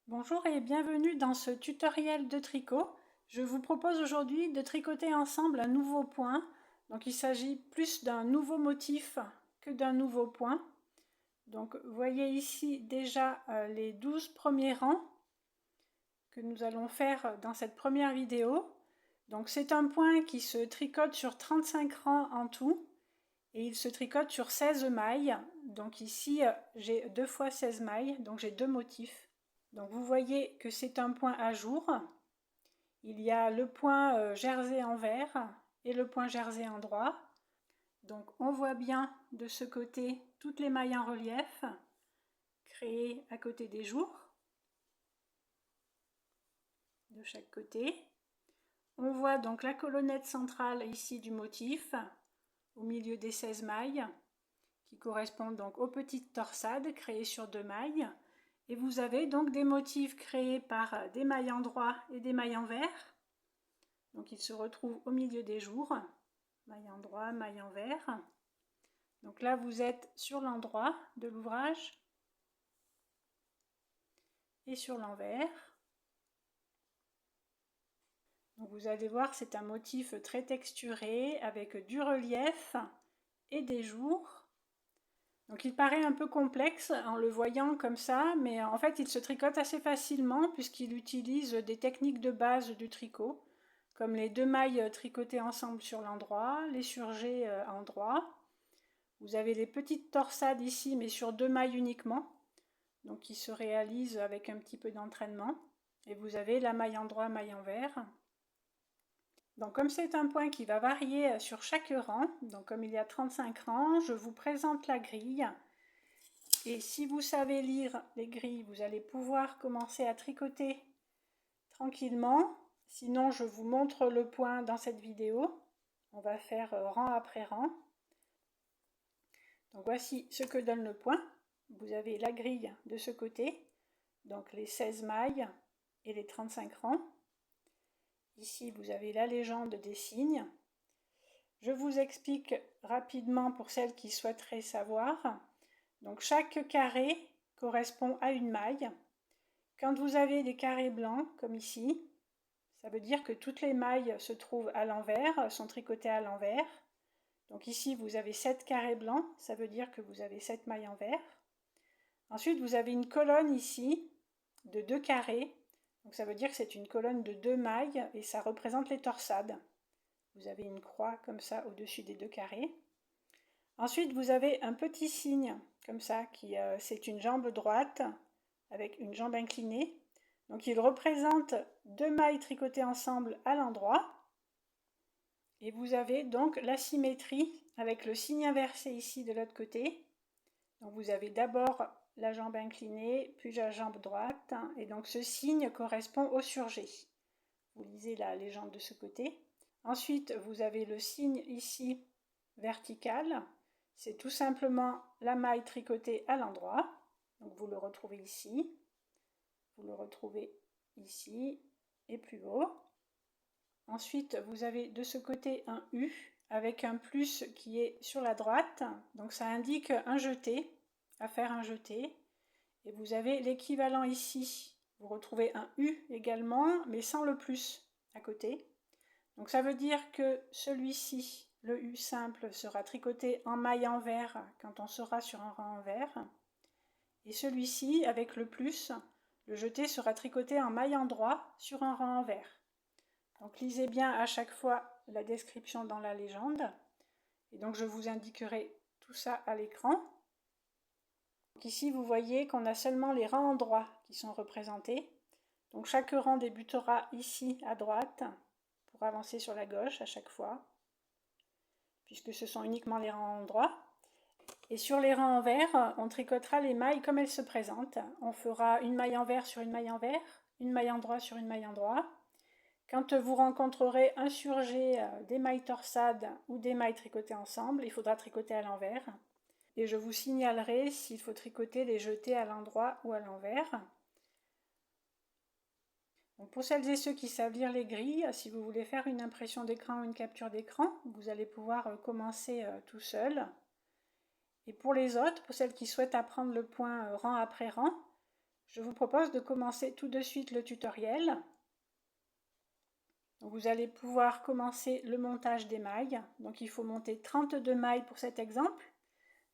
Bonjour et bienvenue dans ce tutoriel de tricot. Je vous propose aujourd'hui de tricoter ensemble un nouveau point. Donc il s'agit plus d'un nouveau motif que d'un nouveau point. Donc vous voyez ici déjà les 12 premiers rangs que nous allons faire dans cette première vidéo. Donc c'est un point qui se tricote sur 35 rangs en tout et il se tricote sur 16 mailles. Donc ici j'ai 2 fois 16 mailles, donc j'ai deux motifs. Donc vous voyez que c'est un point à jour. Il y a le point jersey envers et le point jersey endroit. Donc on voit bien de ce côté toutes les mailles en relief créées à côté des jours de chaque côté. On voit donc la colonnette centrale ici du motif au milieu des 16 mailles qui correspondent donc aux petites torsades créées sur 2 mailles. Et vous avez donc des motifs créés par des mailles endroit et des mailles envers. Donc ils se retrouvent au milieu des jours, maille endroit, maille envers. Donc là vous êtes sur l'endroit de l'ouvrage et sur l'envers. Donc vous allez voir, c'est un motif très texturé avec du relief et des jours. Donc il paraît un peu complexe en le voyant comme ça, mais en fait il se tricote assez facilement puisqu'il utilise des techniques de base du tricot, comme les 2 mailles tricotées ensemble sur l'endroit, les surgés endroit. Vous avez les petites torsades ici, mais sur 2 mailles uniquement, donc qui se réalisent avec un petit peu d'entraînement. Et vous avez la maille endroit, maille envers. Donc comme c'est un point qui va varier sur chaque rang, donc comme il y a 35 rangs, je vous présente la grille. Et si vous savez lire les grilles, vous allez pouvoir commencer à tricoter tranquillement. Sinon, je vous montre le point dans cette vidéo. On va faire rang après rang. Donc voici ce que donne le point. Vous avez la grille de ce côté, donc les 16 mailles et les 35 rangs. Ici, vous avez la légende des signes. Je vous explique rapidement pour celles qui souhaiteraient savoir. Donc chaque carré correspond à une maille. Quand vous avez des carrés blancs, comme ici, ça veut dire que toutes les mailles se trouvent à l'envers, sont tricotées à l'envers. Donc ici, vous avez 7 carrés blancs, ça veut dire que vous avez 7 mailles envers. Ensuite, vous avez une colonne ici de 2 carrés. Donc ça veut dire que c'est une colonne de 2 mailles et ça représente les torsades. Vous avez une croix comme ça au-dessus des 2 carrés. Ensuite, vous avez un petit signe comme ça, c'est une jambe droite avec une jambe inclinée. Donc il représente 2 mailles tricotées ensemble à l'endroit. Et vous avez donc la symétrie avec le signe inversé ici de l'autre côté. Donc vous avez d'abord la jambe inclinée, puis la jambe droite, et donc ce signe correspond au surjet. Vous lisez la légende de ce côté. Ensuite, vous avez le signe ici vertical, c'est tout simplement la maille tricotée à l'endroit. Donc vous le retrouvez ici, vous le retrouvez ici et plus haut. Ensuite, vous avez de ce côté un U avec un plus qui est sur la droite. Donc ça indique un jeté, à faire un jeté. Et vous avez l'équivalent ici. Vous retrouvez un U également, mais sans le plus à côté. Donc ça veut dire que celui-ci, le U simple, sera tricoté en maille envers quand on sera sur un rang envers. Et celui-ci, avec le plus, le jeté sera tricoté en maille endroit sur un rang envers. Donc lisez bien à chaque fois la description dans la légende. Et donc je vous indiquerai tout ça à l'écran. Donc ici vous voyez qu'on a seulement les rangs endroits qui sont représentés. Donc chaque rang débutera ici à droite pour avancer sur la gauche à chaque fois, puisque ce sont uniquement les rangs endroits. Et sur les rangs envers, on tricotera les mailles comme elles se présentent. On fera une maille envers sur une maille envers, une maille endroit sur une maille endroit. Quand vous rencontrerez un surjet des mailles torsades ou des mailles tricotées ensemble, il faudra tricoter à l'envers. Et je vous signalerai s'il faut tricoter les jetés à l'endroit ou à l'envers. Donc pour celles et ceux qui savent lire les grilles, si vous voulez faire une impression d'écran ou une capture d'écran, vous allez pouvoir commencer tout seul. Et pour les autres, pour celles qui souhaitent apprendre le point rang après rang, Je vous propose de commencer tout de suite le tutoriel. Vous allez pouvoir commencer le montage des mailles. Donc il faut monter 32 mailles pour cet exemple,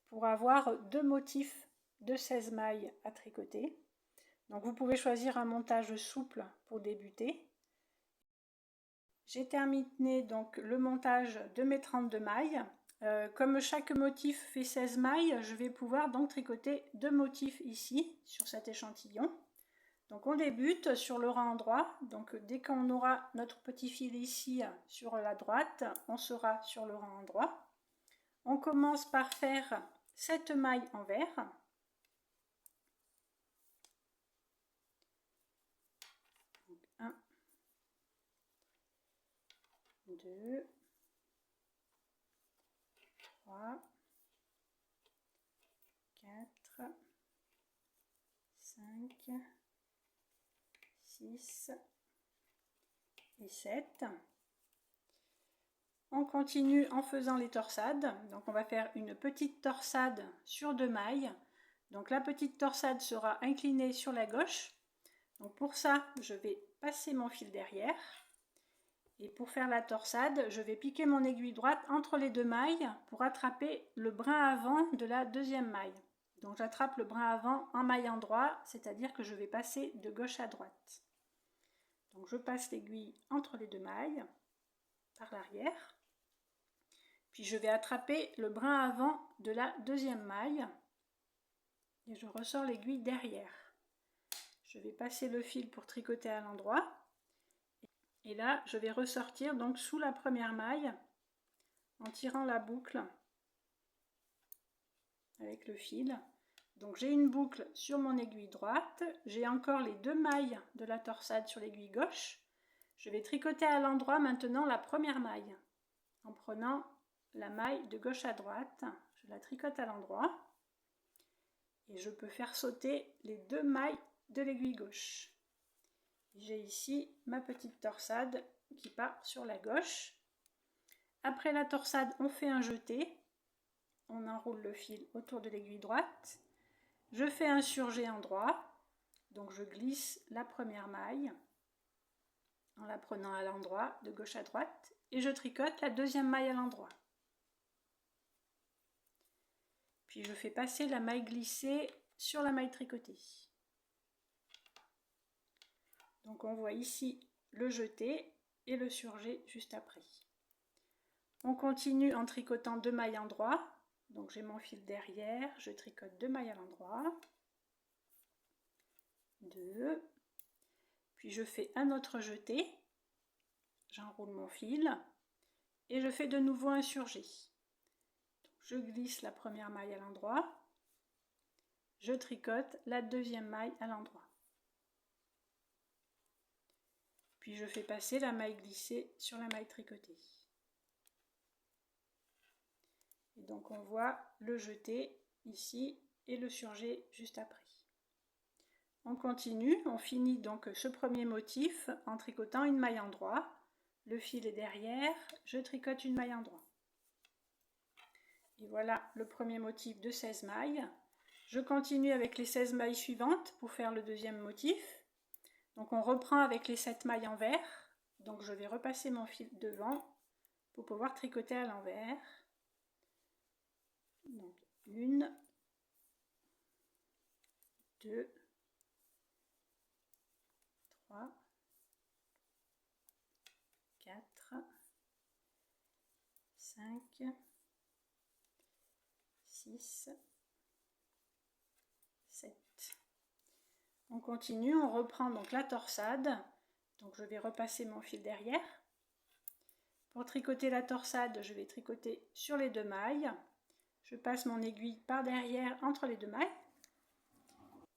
pour avoir 2 motifs de 16 mailles à tricoter. Donc vous pouvez choisir un montage souple pour débuter. J'ai terminé donc le montage de mes 32 mailles. Comme chaque motif fait 16 mailles, je vais pouvoir donc tricoter 2 motifs ici sur cet échantillon. Donc on débute sur le rang droit, donc dès qu'on aura notre petit fil ici sur la droite, on sera sur le rang droit. On commence par faire 7 mailles envers. Donc 1, 2, 3, 4, 5, 6 et 7. On continue en faisant les torsades. Donc on va faire une petite torsade sur 2 mailles. Donc la petite torsade sera inclinée sur la gauche. Donc pour ça, je vais passer mon fil derrière. Et pour faire la torsade, je vais piquer mon aiguille droite entre les 2 mailles pour attraper le brin avant de la deuxième maille. Donc j'attrape le brin avant en maille endroit, c'est-à-dire que je vais passer de gauche à droite. Donc je passe l'aiguille entre les 2 mailles par l'arrière. Puis je vais attraper le brin avant de la deuxième maille et je ressors l'aiguille derrière. Je vais passer le fil pour tricoter à l'endroit. Et là, je vais ressortir donc sous la première maille en tirant la boucle avec le fil. Donc j'ai une boucle sur mon aiguille droite, j'ai encore les 2 mailles de la torsade sur l'aiguille gauche. Je vais tricoter à l'endroit maintenant la première maille en prenant la maille de gauche à droite, je la tricote à l'endroit et je peux faire sauter les 2 mailles de l'aiguille gauche. J'ai ici ma petite torsade qui part sur la gauche. Après la torsade, on fait un jeté, on enroule le fil autour de l'aiguille droite, je fais un surjet endroit, donc je glisse la première maille en la prenant à l'endroit de gauche à droite et je tricote la deuxième maille à l'endroit. Puis je fais passer la maille glissée sur la maille tricotée. Donc on voit ici le jeté et le surjet juste après. On continue en tricotant 2 mailles endroit. Donc j'ai mon fil derrière, je tricote 2 mailles à l'endroit. 2. Puis je fais un autre jeté. J'enroule mon fil et je fais de nouveau un surjet. Je glisse la première maille à l'endroit, je tricote la deuxième maille à l'endroit. Puis je fais passer la maille glissée sur la maille tricotée. Et donc on voit le jeté ici et le surjet juste après. On continue, on finit donc ce premier motif en tricotant une maille endroit. Le fil est derrière, je tricote une maille endroit. Et voilà le premier motif de 16 mailles. Je continue avec les 16 mailles suivantes pour faire le deuxième motif. Donc on reprend avec les 7 mailles envers. Donc je vais repasser mon fil devant pour pouvoir tricoter à l'envers. Donc 1, 2, 3, 4, 5, 6, 7. On continue, on reprend donc la torsade. Donc je vais repasser mon fil derrière. Pour tricoter la torsade, je vais tricoter sur les 2 mailles. Je passe mon aiguille par derrière entre les 2 mailles.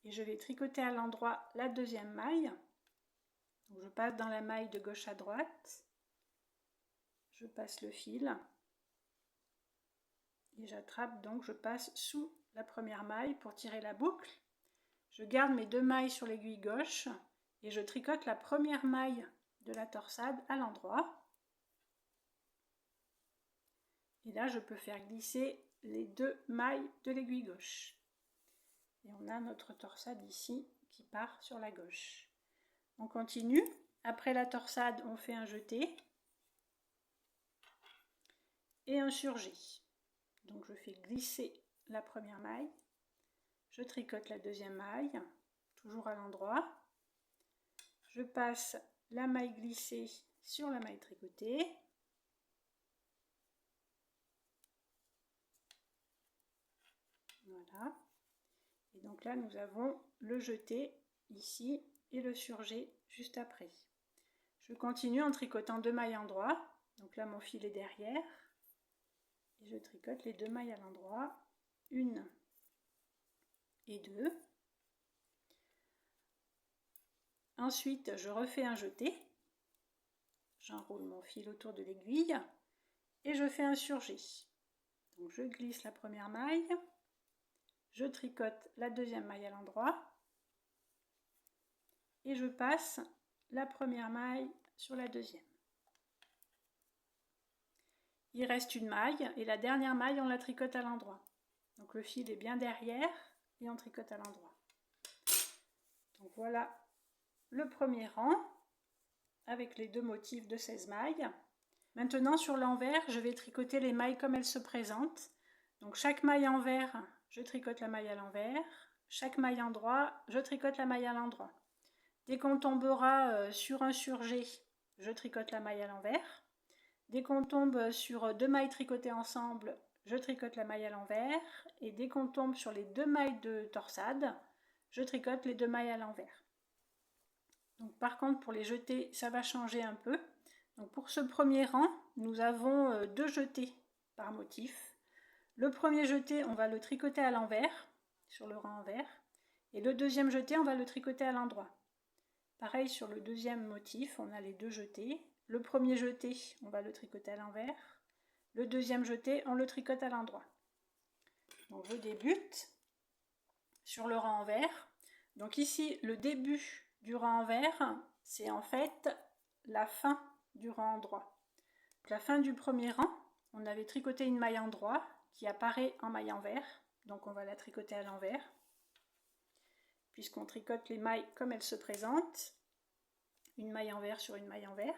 Et je vais tricoter à l'endroit la deuxième maille. Donc je passe dans la maille de gauche à droite. Je passe le fil. Et j'attrape, donc je passe sous la première maille pour tirer la boucle. Je garde mes 2 mailles sur l'aiguille gauche et je tricote la première maille de la torsade à l'endroit. Et là, je peux faire glisser les 2 mailles de l'aiguille gauche. Et on a notre torsade ici qui part sur la gauche. On continue. Après la torsade, on fait un jeté et un surjet. Donc je fais glisser la première maille, je tricote la deuxième maille, toujours à l'endroit. Je passe la maille glissée sur la maille tricotée. Voilà. Et donc là, nous avons le jeté ici et le surjet juste après. Je continue en tricotant 2 mailles à l'endroit. Donc là, mon fil est derrière. Et je tricote les 2 mailles à l'endroit. 1 et 2. Ensuite, je refais un jeté. J'enroule mon fil autour de l'aiguille. Et je fais un surjet. Donc je glisse la première maille. Je tricote la deuxième maille à l'endroit et je passe la première maille sur la deuxième. Il reste une maille et la dernière maille on la tricote à l'endroit. Donc le fil est bien derrière et on tricote à l'endroit. Donc voilà le premier rang avec les 2 motifs de 16 mailles. Maintenant sur l'envers, je vais tricoter les mailles comme elles se présentent. Donc chaque maille envers, je tricote la maille à l'envers. Chaque maille endroit, je tricote la maille à l'endroit. Dès qu'on tombera sur un surjet, je tricote la maille à l'envers. Dès qu'on tombe sur 2 mailles tricotées ensemble, je tricote la maille à l'envers. Et dès qu'on tombe sur les 2 mailles de torsade, je tricote les 2 mailles à l'envers. Donc par contre pour les jetés, ça va changer un peu. Donc pour ce premier rang, nous avons 2 jetés par motif. Le premier jeté, on va le tricoter à l'envers, sur le rang envers. Et le deuxième jeté, on va le tricoter à l'endroit. Pareil sur le deuxième motif, on a les 2 jetés. Le premier jeté, on va le tricoter à l'envers. Le deuxième jeté, on le tricote à l'endroit. Donc je débute sur le rang envers. Donc ici, le début du rang envers, c'est en fait la fin du rang endroit. Donc la fin du premier rang, on avait tricoté une maille endroit qui apparaît en maille envers. Donc on va la tricoter à l'envers. Puisqu'on tricote les mailles comme elles se présentent. Une maille envers sur une maille envers.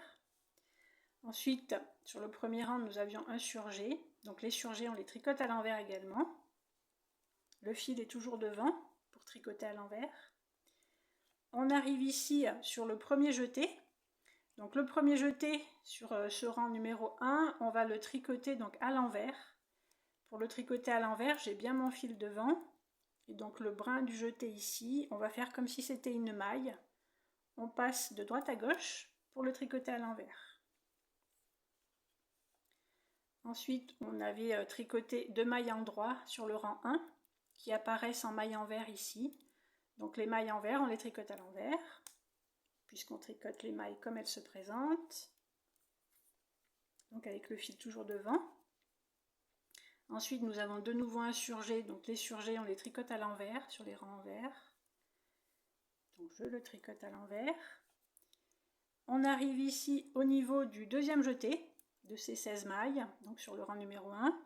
Ensuite, sur le premier rang, nous avions un surjet. Donc les surjets, on les tricote à l'envers également. Le fil est toujours devant pour tricoter à l'envers. On arrive ici sur le premier jeté. Donc le premier jeté sur ce rang numéro 1, on va le tricoter donc à l'envers. Pour le tricoter à l'envers, j'ai bien mon fil devant. Et donc le brin du jeté ici, on va faire comme si c'était une maille. On passe de droite à gauche pour le tricoter à l'envers. Ensuite, on avait tricoté 2 mailles endroit sur le rang 1 qui apparaissent en maille envers ici. Donc les mailles envers, on les tricote à l'envers, puisqu'on tricote les mailles comme elles se présentent. Donc avec le fil toujours devant. Ensuite, nous avons de nouveau un surjet. Donc les surjets, on les tricote à l'envers sur les rangs envers. Donc je le tricote à l'envers. On arrive ici au niveau du deuxième jeté de ces 16 mailles, donc sur le rang numéro 1.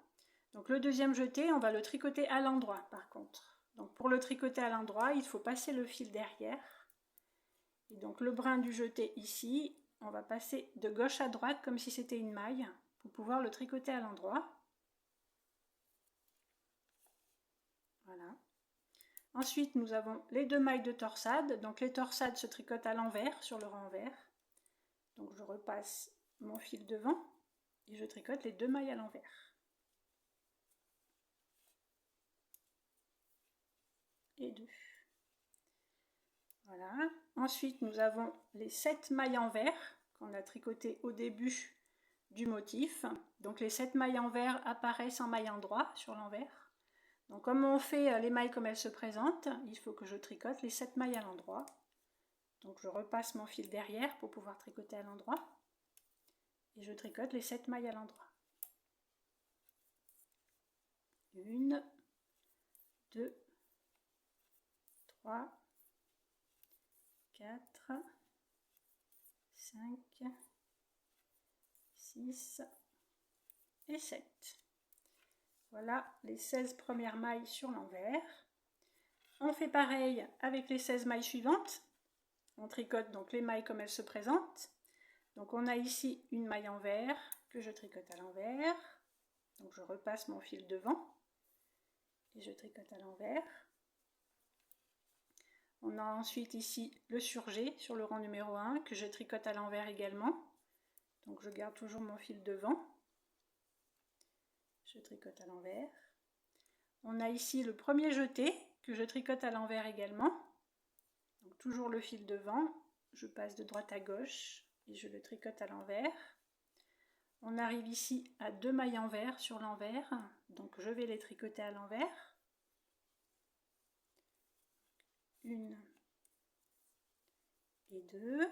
Donc le deuxième jeté, on va le tricoter à l'endroit par contre. Donc pour le tricoter à l'endroit, il faut passer le fil derrière. Et donc le brin du jeté ici, on va passer de gauche à droite comme si c'était une maille pour pouvoir le tricoter à l'endroit. Voilà. Ensuite, nous avons les 2 mailles de torsade. Donc les torsades se tricotent à l'envers sur le rang envers. Donc je repasse mon fil devant et je tricote les 2 mailles à l'envers. Et 2. Voilà. Ensuite, nous avons les 7 mailles envers qu'on a tricotées au début du motif. Donc les 7 mailles envers apparaissent en maille endroit sur l'envers. Donc comme on fait les mailles comme elles se présentent, il faut que je tricote les 7 mailles à l'endroit. Donc je repasse mon fil derrière pour pouvoir tricoter à l'endroit. Et je tricote les 7 mailles à l'endroit. 1, 2, 3, 4, 5, 6 et 7. Voilà les 16 premières mailles sur l'envers. On fait pareil avec les 16 mailles suivantes. On tricote donc les mailles comme elles se présentent. Donc on a ici une maille en vert que je tricote à l'envers. Donc je repasse mon fil devant et je tricote à l'envers. On a ensuite ici le surjet sur le rang numéro 1 que je tricote à l'envers également. Donc je garde toujours mon fil devant. Je tricote à l'envers. On a ici le premier jeté que je tricote à l'envers également. Donc toujours le fil devant, je passe de droite à gauche et je le tricote à l'envers. On arrive ici à 2 mailles en vert sur l'envers, donc je vais les tricoter à l'envers. Une et deux.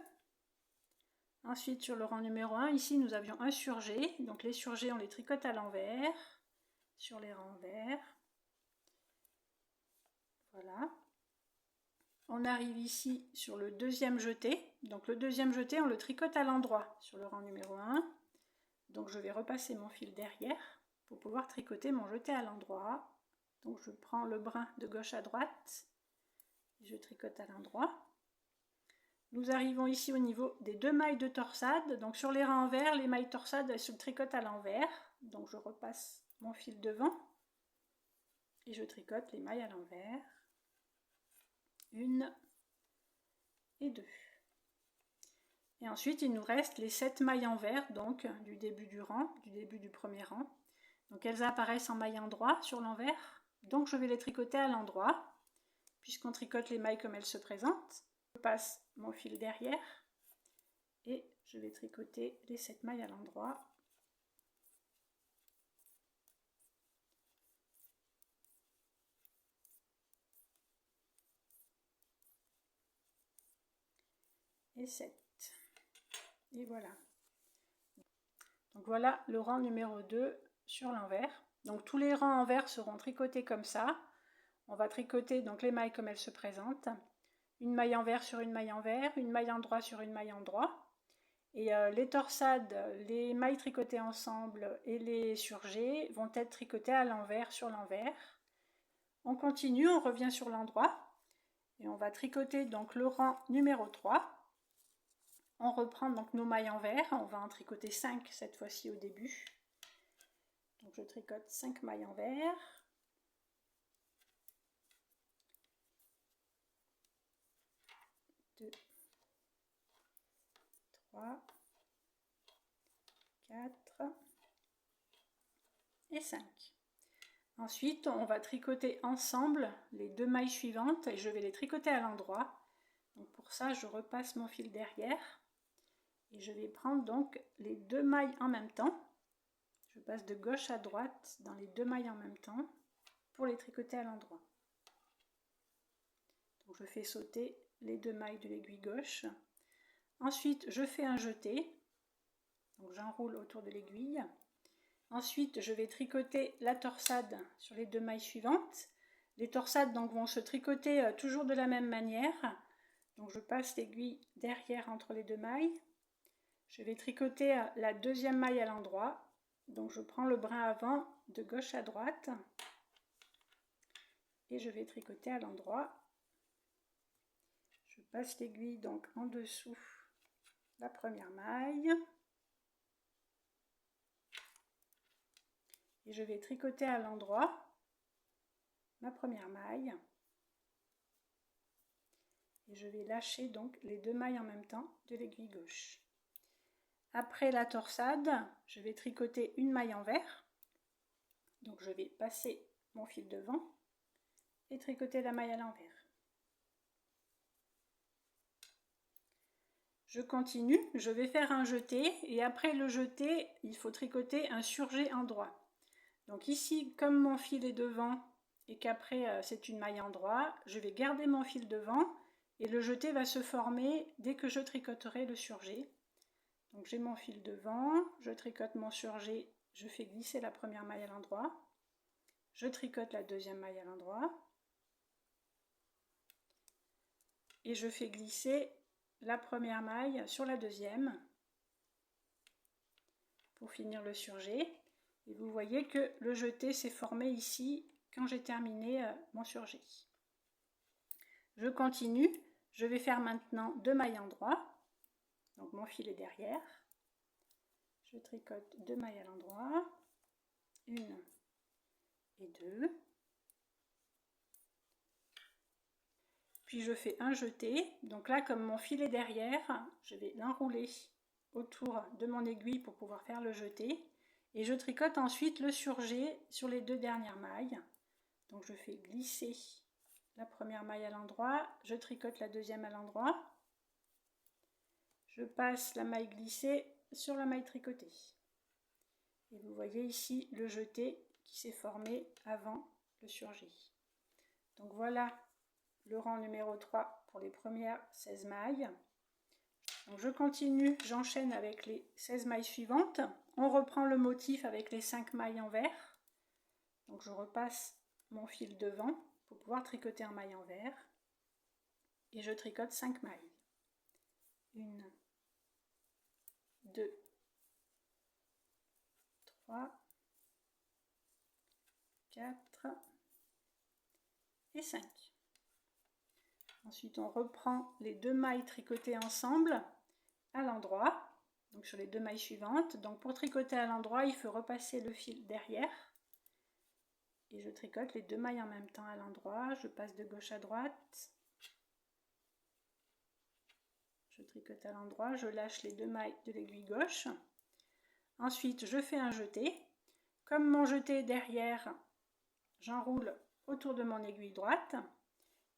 Ensuite sur le rang numéro 1, ici nous avions un surjet, donc les surjets on les tricote à l'envers, sur les rangs verts. Voilà. On arrive ici sur le deuxième jeté, donc le deuxième jeté on le tricote à l'endroit sur le rang numéro 1. Donc je vais repasser mon fil derrière pour pouvoir tricoter mon jeté à l'endroit. Donc je prends le brin de gauche à droite et je tricote à l'endroit. Nous arrivons ici au niveau des 2 mailles de torsade. Donc sur les rangs verts, les mailles torsades elles se tricotent à l'envers. Donc je repasse mon fil devant et je tricote les mailles à l'envers. 1 et 2. Et ensuite, il nous reste les 7 mailles en vert, donc du début du rang, du début du premier rang. Donc elles apparaissent en maille endroit sur l'envers. Donc je vais les tricoter à l'endroit, puisqu'on tricote les mailles comme elles se présentent. Je passe mon fil derrière et je vais tricoter les 7 mailles à l'endroit. Et 7. Et voilà. Donc voilà le rang numéro 2 sur l'envers. Donc tous les rangs en vert seront tricotés comme ça. On va tricoter donc les mailles comme elles se présentent. Une maille en vert sur une maille en vert, une maille en droit sur une maille en droit. Et les torsades, les mailles tricotées ensemble et les surjets vont être tricotés à l'envers sur l'envers. On continue, on revient sur l'endroit et on va tricoter donc le rang numéro 3. On reprend donc nos mailles en vert, on va en tricoter 5 cette fois-ci au début. Donc je tricote 5 mailles en vert. 2, 3, 4 et 5. Ensuite, on va tricoter ensemble les 2 mailles suivantes et je vais les tricoter à l'endroit. Donc pour ça, je repasse mon fil derrière et je vais prendre donc les 2 mailles en même temps. Je passe de gauche à droite dans les 2 mailles en même temps pour les tricoter à l'endroit. Donc je fais sauter les 2 mailles de l'aiguille gauche. Ensuite, je fais un jeté. Donc j'enroule autour de l'aiguille. Ensuite, je vais tricoter la torsade sur les 2 mailles suivantes. Les torsades donc, vont se tricoter toujours de la même manière. Donc je passe l'aiguille derrière entre les 2 mailles. Je vais tricoter la deuxième maille à l'endroit. Donc je prends le brin avant de gauche à droite. Et je vais tricoter à l'endroit. Je passe l'aiguille donc en dessous la première maille. Et je vais tricoter à l'endroit ma première maille. Et je vais lâcher donc les 2 mailles en même temps de l'aiguille gauche. Après la torsade, je vais tricoter une maille en vert. Donc je vais passer mon fil devant et tricoter la maille à l'envers. Je continue, je vais faire un jeté et après le jeté, il faut tricoter un surjet endroit. Donc ici, comme mon fil est devant et qu'après c'est une maille endroit, je vais garder mon fil devant et le jeté va se former dès que je tricoterai le surjet. Donc j'ai mon fil devant, je tricote mon surjet, je fais glisser la première maille à l'endroit, je tricote la deuxième maille à l'endroit et je fais glisser la première maille sur la deuxième pour finir le surjet. Et vous voyez que le jeté s'est formé ici quand j'ai terminé mon surjet. Je continue, je vais faire maintenant 2 mailles endroit, donc mon fil est derrière. Je tricote 2 mailles à l'endroit, 1 et 2. Puis je fais un jeté, donc là comme mon fil est derrière, je vais l'enrouler autour de mon aiguille pour pouvoir faire le jeté. Et je tricote ensuite le surjet sur les 2 dernières mailles. Donc je fais glisser la première maille à l'endroit, je tricote la deuxième à l'endroit. Je passe la maille glissée sur la maille tricotée. Et vous voyez ici le jeté qui s'est formé avant le surjet. Donc voilà le rang numéro 3 pour les premières 16 mailles. Donc je continue, j'enchaîne avec les 16 mailles suivantes. On reprend le motif avec les 5 mailles envers. Donc je repasse mon fil devant pour pouvoir tricoter en maille envers. Et je tricote 5 mailles. 1, 2, 3, 4 et 5. Ensuite, on reprend les 2 mailles tricotées ensemble à l'endroit, donc sur les 2 mailles suivantes. Donc pour tricoter à l'endroit, il faut repasser le fil derrière. Et je tricote les 2 mailles en même temps à l'endroit. Je passe de gauche à droite. Je tricote à l'endroit, je lâche les 2 mailles de l'aiguille gauche. Ensuite, je fais un jeté. Comme mon jeté est derrière, j'enroule autour de mon aiguille droite.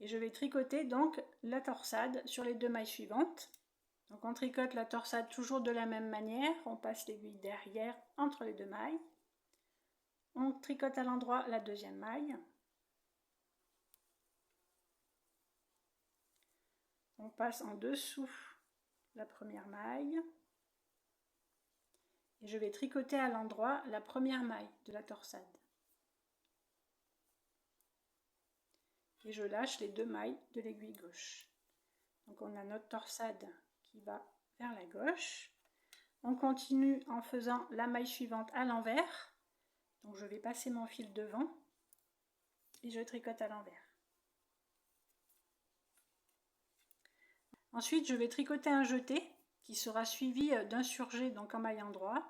Et je vais tricoter donc la torsade sur les 2 mailles suivantes. Donc on tricote la torsade toujours de la même manière, on passe l'aiguille derrière entre les 2 mailles. On tricote à l'endroit la deuxième maille. On passe en dessous la première maille. Et je vais tricoter à l'endroit la première maille de la torsade. Et je lâche les 2 mailles de l'aiguille gauche. Donc on a notre torsade qui va vers la gauche. On continue en faisant la maille suivante à l'envers. Donc je vais passer mon fil devant et je tricote à l'envers. Ensuite je vais tricoter un jeté qui sera suivi d'un surjet donc en maille endroit.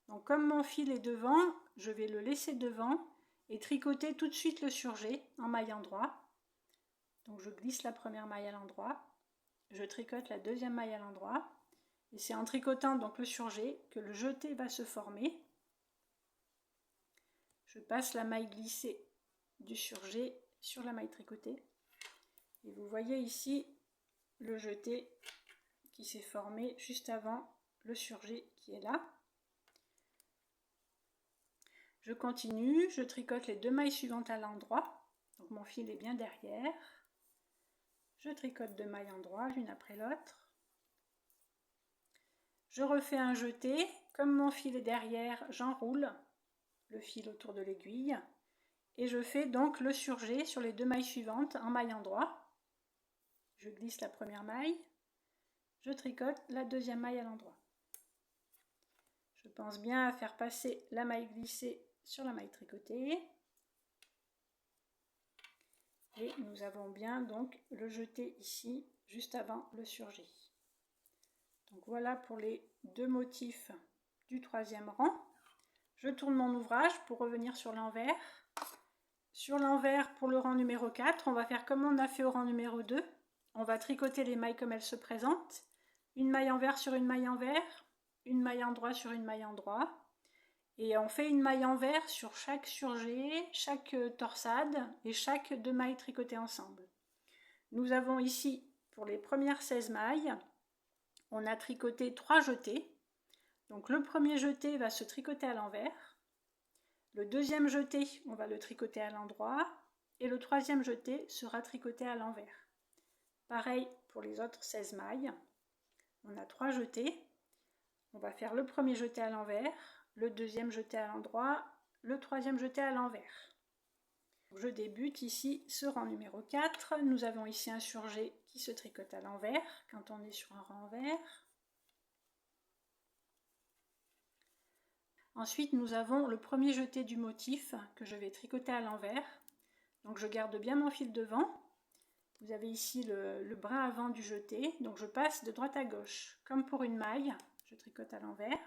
Donc comme mon fil est devant, je vais le laisser devant et tricoter tout de suite le surjet en maille endroit. Donc je glisse la première maille à l'endroit, je tricote la deuxième maille à l'endroit, et c'est en tricotant donc le surjet que le jeté va se former. Je passe la maille glissée du surjet sur la maille tricotée, et vous voyez ici le jeté qui s'est formé juste avant le surjet qui est là. Je continue, je tricote les 2 mailles suivantes à l'endroit, donc mon fil est bien derrière. Je tricote 2 mailles endroit l'une après l'autre. Je refais un jeté, comme mon fil est derrière, j'enroule le fil autour de l'aiguille et je fais donc le surjet sur les 2 mailles suivantes en maille endroit. Je glisse la première maille, je tricote la deuxième maille à l'endroit. Je pense bien à faire passer la maille glissée sur la maille tricotée. Et nous avons bien donc le jeté ici, juste avant le surjet. Donc voilà pour les 2 motifs du 3e rang. Je tourne mon ouvrage pour revenir sur l'envers. Sur l'envers, pour le rang numéro 4, on va faire comme on a fait au rang numéro 2. On va tricoter les mailles comme elles se présentent. Une maille envers sur une maille envers, une maille endroit sur une maille endroit. Et on fait une maille envers sur chaque surjet, chaque torsade et chaque 2 mailles tricotées ensemble. Nous avons ici, pour les premières 16 mailles, on a tricoté 3 jetés. Donc le premier jeté va se tricoter à l'envers. Le deuxième jeté, on va le tricoter à l'endroit. Et le troisième jeté sera tricoté à l'envers. Pareil pour les autres 16 mailles. On a 3 jetés. On va faire le premier jeté à l'envers, le deuxième jeté à l'endroit, le troisième jeté à l'envers. Je débute ici ce rang numéro 4. Nous avons ici un surjet qui se tricote à l'envers quand on est sur un rang envers. Ensuite, nous avons le premier jeté du motif que je vais tricoter à l'envers. Donc je garde bien mon fil devant Vous avez ici le brin avant du jeté, donc je passe de droite à gauche. Comme pour une maille, je tricote à l'envers.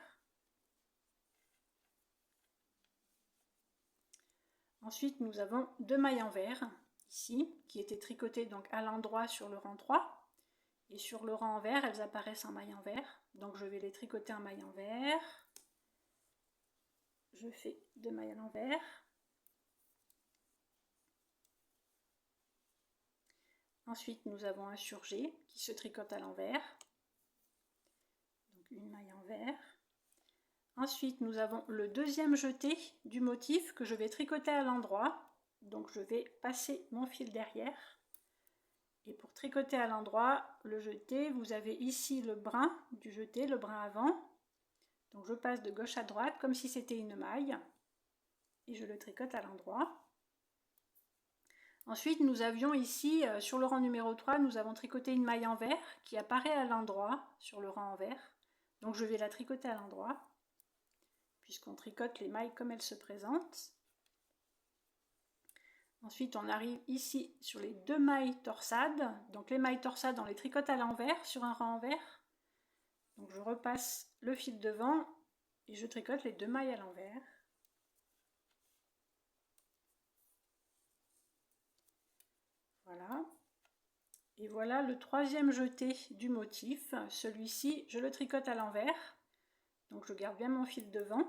Ensuite, nous avons 2 mailles envers, ici, qui étaient tricotées donc à l'endroit sur le rang 3. Et sur le rang envers, elles apparaissent en maille envers. Donc je vais les tricoter en maille envers. Je fais 2 mailles à l'envers. Ensuite, nous avons un surjet qui se tricote à l'envers. Donc une maille envers. Ensuite, nous avons le deuxième jeté du motif que je vais tricoter à l'endroit. Donc je vais passer mon fil derrière. Et pour tricoter à l'endroit, le jeté, vous avez ici le brin du jeté, le brin avant. Donc je passe de gauche à droite comme si c'était une maille. Et je le tricote à l'endroit. Ensuite, nous avions ici, sur le rang numéro 3, nous avons tricoté une maille envers qui apparaît à l'endroit sur le rang envers. Donc je vais la tricoter à l'endroit, puisqu'on tricote les mailles comme elles se présentent. Ensuite, on arrive ici sur les 2 mailles torsades. Donc les mailles torsades, on les tricote à l'envers sur un rang envers. Donc je repasse le fil devant et je tricote les 2 mailles à l'envers. Voilà. Et voilà le troisième jeté du motif. Celui-ci, je le tricote à l'envers. Donc je garde bien mon fil devant.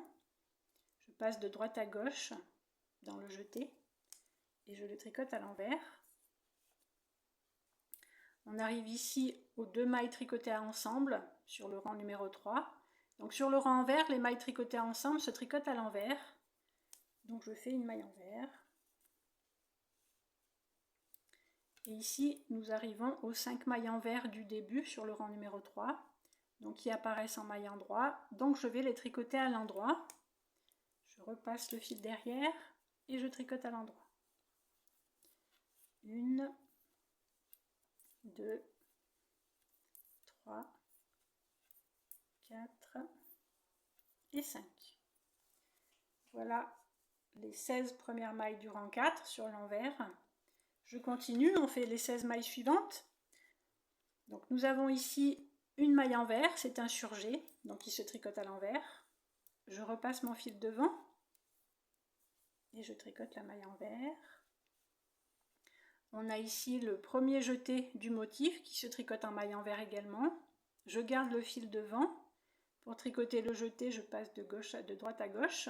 Je passe de droite à gauche dans le jeté. Et je le tricote à l'envers. On arrive ici aux 2 mailles tricotées ensemble sur le rang numéro 3. Donc sur le rang envers, les mailles tricotées ensemble se tricotent à l'envers. Donc je fais une maille envers. Et ici, nous arrivons aux 5 mailles envers du début sur le rang numéro 3. Donc qui apparaissent en maille endroit. Donc je vais les tricoter à l'endroit. Je repasse le fil derrière et je tricote à l'endroit. 1, 2, 3, 4 et 5. Voilà les 16 premières mailles du rang 4 sur l'envers. Je continue, on fait les 16 mailles suivantes. Donc nous avons ici une maille envers, c'est un surjet, donc il se tricote à l'envers. Je repasse mon fil devant et je tricote la maille envers. On a ici le premier jeté du motif qui se tricote en maille envers également. Je garde le fil devant. Pour tricoter le jeté, je passe de droite à gauche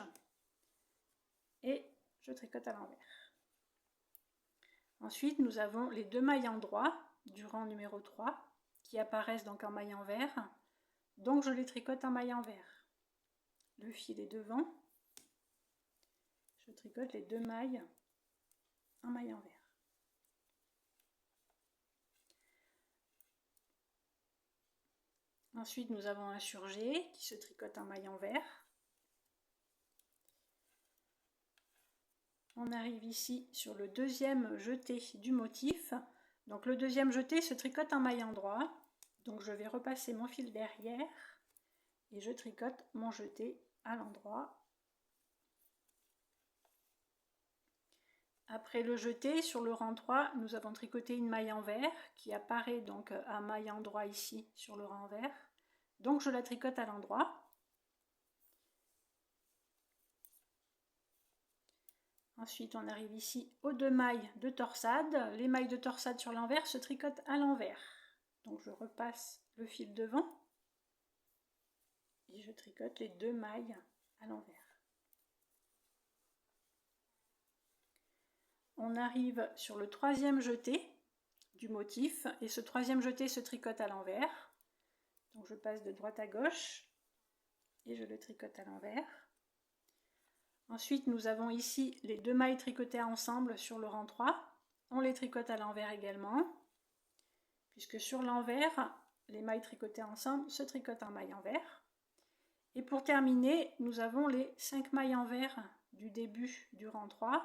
et je tricote à l'envers. Ensuite, nous avons les 2 mailles endroit du rang numéro 3 qui apparaissent donc en maille envers. Donc je les tricote en maille envers. Le fil est devant. Je tricote les 2 mailles en maille envers. Ensuite, nous avons un surjet qui se tricote en maille envers. On arrive ici sur le deuxième jeté du motif. Donc le deuxième jeté se tricote en maille endroit. Donc je vais repasser mon fil derrière et je tricote mon jeté à l'endroit. Après le jeté, sur le rang 3, nous avons tricoté une maille envers qui apparaît donc à maille endroit ici sur le rang envers. Donc je la tricote à l'endroit. Ensuite, on arrive ici aux 2 mailles de torsade. Les mailles de torsade sur l'envers se tricotent à l'envers. Donc je repasse le fil devant et je tricote les 2 mailles à l'envers. On arrive sur le troisième jeté du motif et ce troisième jeté se tricote à l'envers. Donc je passe de droite à gauche et je le tricote à l'envers. Ensuite, nous avons ici les 2 mailles tricotées ensemble sur le rang 3. On les tricote à l'envers également, puisque sur l'envers, les mailles tricotées ensemble se tricotent en maille envers. Et pour terminer, nous avons les 5 mailles envers du début du rang 3.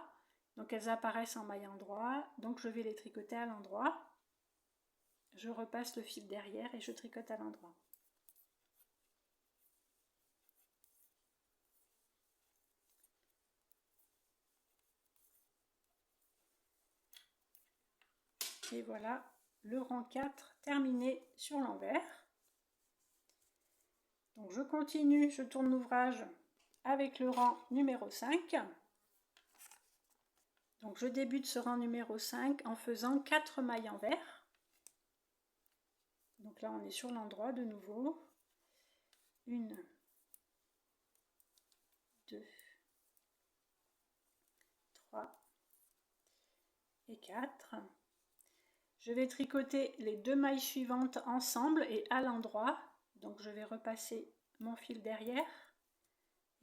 Donc elles apparaissent en maille endroit, donc je vais les tricoter à l'endroit. Je repasse le fil derrière et je tricote à l'endroit. Et voilà le rang 4 terminé sur l'envers. Donc je continue, je tourne l'ouvrage avec le rang numéro 5. Donc je débute ce rang numéro 5 en faisant 4 mailles envers. Donc là on est sur l'endroit de nouveau. 1, 2, 3 et 4. Je vais tricoter les 2 mailles suivantes ensemble et à l'endroit. Donc je vais repasser mon fil derrière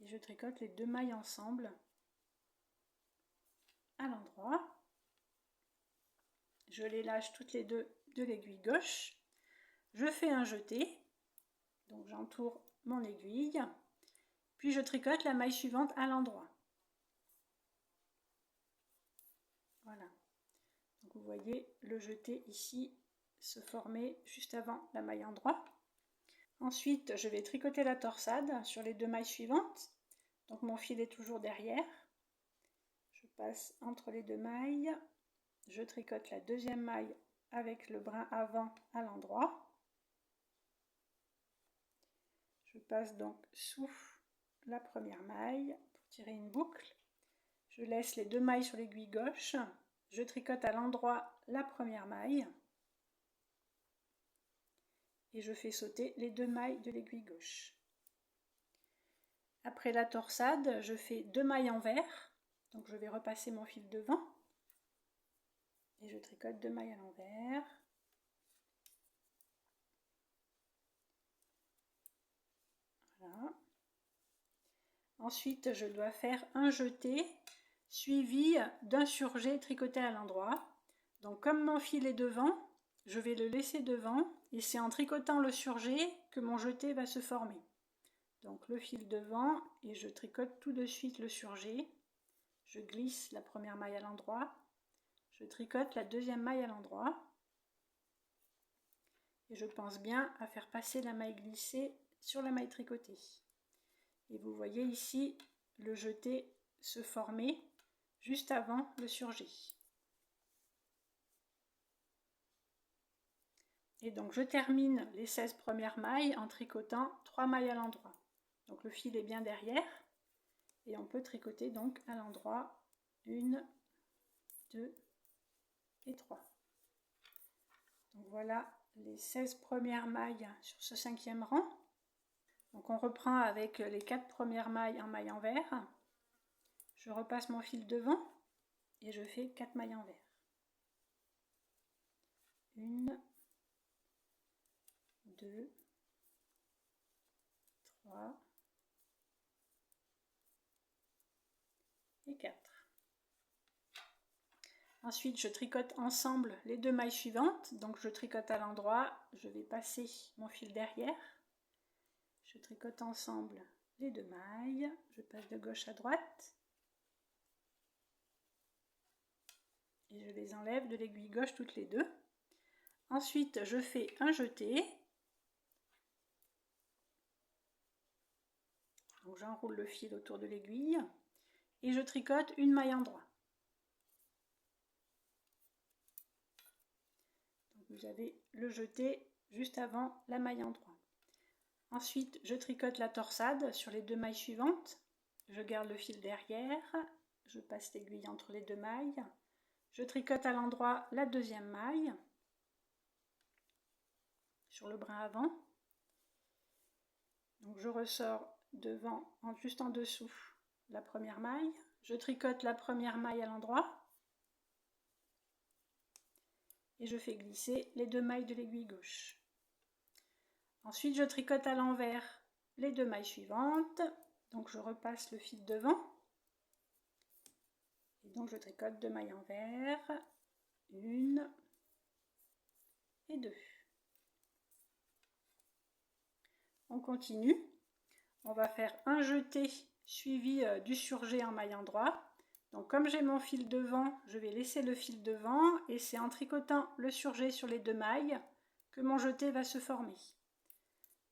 et je tricote les 2 mailles ensemble à l'endroit. Je les lâche toutes les deux de l'aiguille gauche. Je fais un jeté. Donc j'entoure mon aiguille. Puis je tricote la maille suivante à l'endroit. Voilà. Donc vous voyez le jeté ici se former juste avant la maille endroit. Ensuite, je vais tricoter la torsade sur les 2 mailles suivantes. Donc mon fil est toujours derrière. Je passe entre les 2 mailles. Je tricote la deuxième maille avec le brin avant à l'endroit. Je passe donc sous la première maille pour tirer une boucle. Je laisse les 2 mailles sur l'aiguille gauche. Je tricote à l'endroit la première maille. Et je fais sauter les 2 mailles de l'aiguille gauche. Après la torsade, je fais 2 mailles envers. Donc je vais repasser mon fil devant. Et je tricote 2 mailles à l'envers. Voilà. Ensuite, je dois faire un jeté suivi d'un surjet tricoté à l'endroit. Donc comme mon fil est devant, je vais le laisser devant et c'est en tricotant le surjet que mon jeté va se former. Donc le fil devant et je tricote tout de suite le surjet. Je glisse la première maille à l'endroit. Je tricote la deuxième maille à l'endroit. Et je pense bien à faire passer la maille glissée sur la maille tricotée. Et vous voyez ici le jeté se former juste avant le surjet. Et donc je termine les 16 premières mailles en tricotant 3 mailles à l'endroit. Donc le fil est bien derrière et on peut tricoter donc à l'endroit 1, 2 et 3. Donc voilà les 16 premières mailles sur ce 5e rang. Donc on reprend avec les 4 premières mailles en maille envers. Je repasse mon fil devant et je fais 4 mailles envers. 1, 2, 3 et 4. Ensuite, je tricote ensemble les 2 mailles suivantes. Donc je tricote à l'endroit, je vais passer mon fil derrière. Je tricote ensemble les 2 mailles, je passe de gauche à droite. Et je les enlève de l'aiguille gauche toutes les deux. Ensuite, je fais un jeté. Donc j'enroule le fil autour de l'aiguille et je tricote une maille endroit. Donc vous avez le jeté juste avant la maille endroit. Ensuite, je tricote la torsade sur les 2 mailles suivantes. Je garde le fil derrière, je passe l'aiguille entre les 2 mailles. Je tricote à l'endroit la deuxième maille sur le brin avant. Donc je ressors devant, juste en dessous, la première maille. Je tricote la première maille à l'endroit. Et je fais glisser les 2 mailles de l'aiguille gauche. Ensuite, je tricote à l'envers les 2 mailles suivantes. Donc je repasse le fil devant. Et donc je tricote 2 mailles envers, 1 et 2. On continue. On va faire un jeté suivi du surjet en maille endroit. Donc comme j'ai mon fil devant, je vais laisser le fil devant et c'est en tricotant le surjet sur les 2 mailles que mon jeté va se former.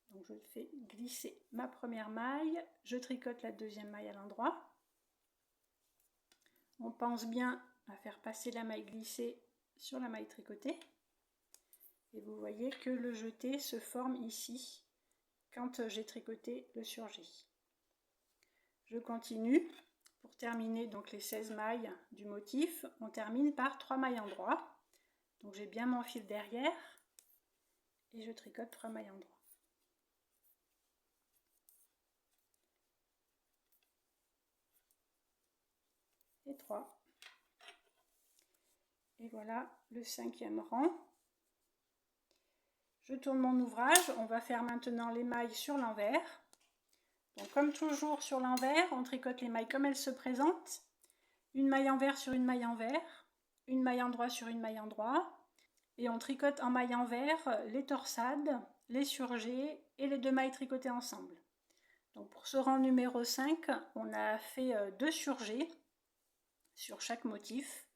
Donc je fais glisser ma première maille, je tricote la deuxième maille à l'endroit. On pense bien à faire passer la maille glissée sur la maille tricotée. Et vous voyez que le jeté se forme ici quand j'ai tricoté le surjet. Je continue. Pour terminer donc les 16 mailles du motif, on termine par 3 mailles endroits. Donc j'ai bien mon fil derrière et je tricote 3 mailles endroits. Et 3. Et voilà le 5e rang. Je tourne mon ouvrage, on va faire maintenant les mailles sur l'envers. Donc comme toujours sur l'envers, on tricote les mailles comme elles se présentent. Une maille envers sur une maille envers, une maille endroit sur une maille endroit. Et on tricote en maille envers les torsades, les surjets et les 2 mailles tricotées ensemble. Donc pour ce rang numéro 5, on a fait 2 surjets sur chaque motif.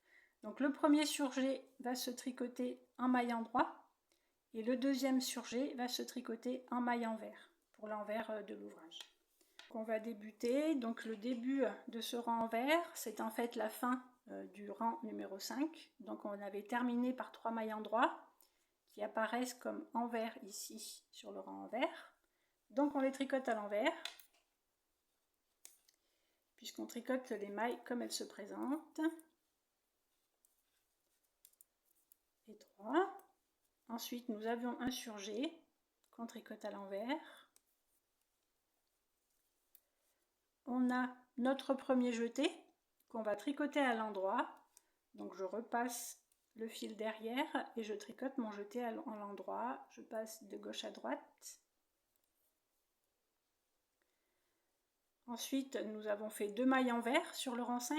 Donc le premier surjet va se tricoter en maille endroit et le deuxième surjet va se tricoter en maille envers pour l'envers de l'ouvrage. On va débuter, donc le début de ce rang envers, c'est en fait la fin du rang numéro 5. Donc on avait terminé par 3 mailles endroits qui apparaissent comme envers ici sur le rang envers. Donc on les tricote à l'envers, puisqu'on tricote les mailles comme elles se présentent. Et 3. Ensuite nous avions un surjet qu'on tricote à l'envers. On a notre premier jeté qu'on va tricoter à l'endroit. Donc je repasse le fil derrière et je tricote mon jeté à l'endroit. Je passe de gauche à droite. Ensuite, nous avons fait 2 mailles envers sur le rang 5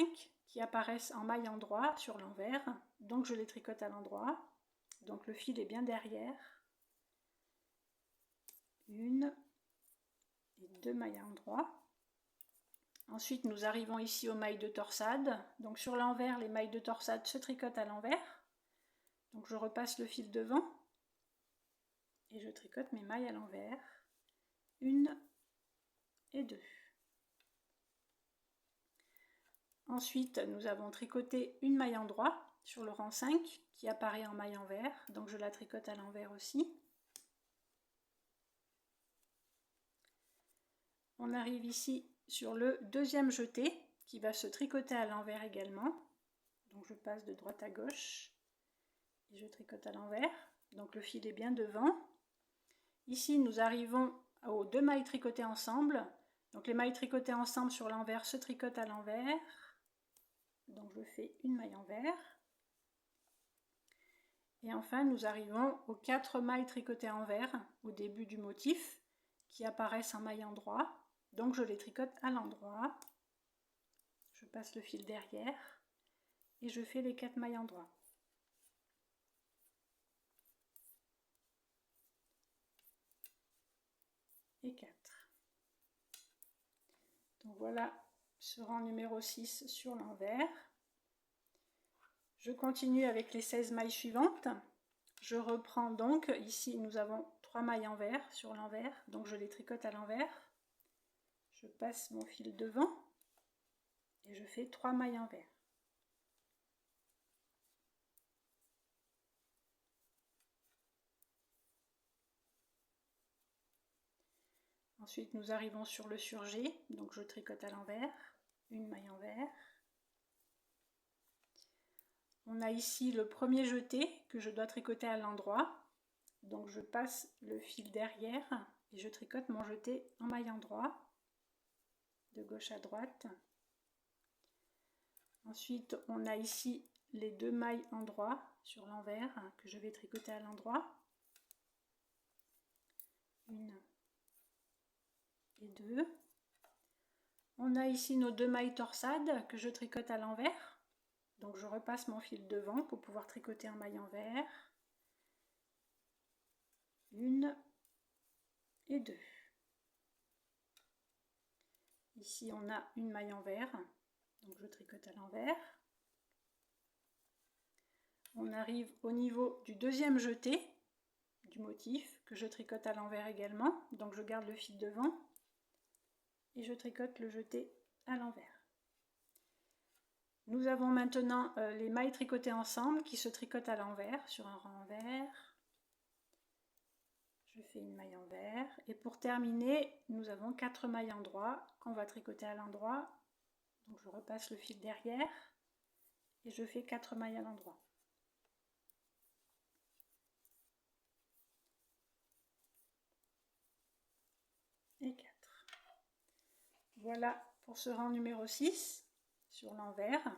qui apparaissent en maille endroit sur l'envers. Donc je les tricote à l'endroit. Donc le fil est bien derrière. 1 et 2 mailles endroit. Ensuite, nous arrivons ici aux mailles de torsade. Donc sur l'envers, les mailles de torsade se tricotent à l'envers. Donc je repasse le fil devant et je tricote mes mailles à l'envers. 1 et 2. Ensuite, nous avons tricoté une maille endroit sur le rang 5 qui apparaît en maille envers. Donc je la tricote à l'envers aussi. On arrive ici sur le deuxième jeté qui va se tricoter à l'envers également. Donc je passe de droite à gauche et je tricote à l'envers. Donc le fil est bien devant. Ici nous arrivons aux 2 mailles tricotées ensemble. Donc les mailles tricotées ensemble sur l'envers se tricotent à l'envers. Donc je fais une maille envers. Et enfin nous arrivons aux 4 mailles tricotées envers au début du motif qui apparaissent en maille endroit. Donc je les tricote à l'endroit, je passe le fil derrière et je fais les 4 mailles endroit. Et 4. Donc voilà ce rang numéro 6 sur l'envers. Je continue avec les 16 mailles suivantes. Je reprends donc, ici nous avons 3 mailles envers sur l'envers, donc je les tricote à l'envers. Je passe mon fil devant et je fais 3 mailles envers. Ensuite nous arrivons sur le surjet, donc je tricote à l'envers, une maille envers. On a ici le premier jeté que je dois tricoter à l'endroit, donc je passe le fil derrière et je tricote mon jeté en maille endroit, de gauche à droite. Ensuite on a ici les 2 mailles endroit sur l'envers que je vais tricoter à l'endroit. 1 et 2. On a ici nos 2 mailles torsades que je tricote à l'envers. Donc je repasse mon fil devant pour pouvoir tricoter en maille envers. 1 et 2. Ici on a une maille envers, donc je tricote à l'envers. On arrive au niveau du deuxième jeté du motif que je tricote à l'envers également, donc je garde le fil devant et je tricote le jeté à l'envers. Nous avons maintenant les mailles tricotées ensemble qui se tricotent à l'envers sur un rang envers. Je fais une maille envers et pour terminer, nous avons 4 mailles endroit qu'on va tricoter à l'endroit. Donc je repasse le fil derrière et je fais 4 mailles à l'endroit. Et 4. Voilà pour ce rang numéro 6 sur l'envers.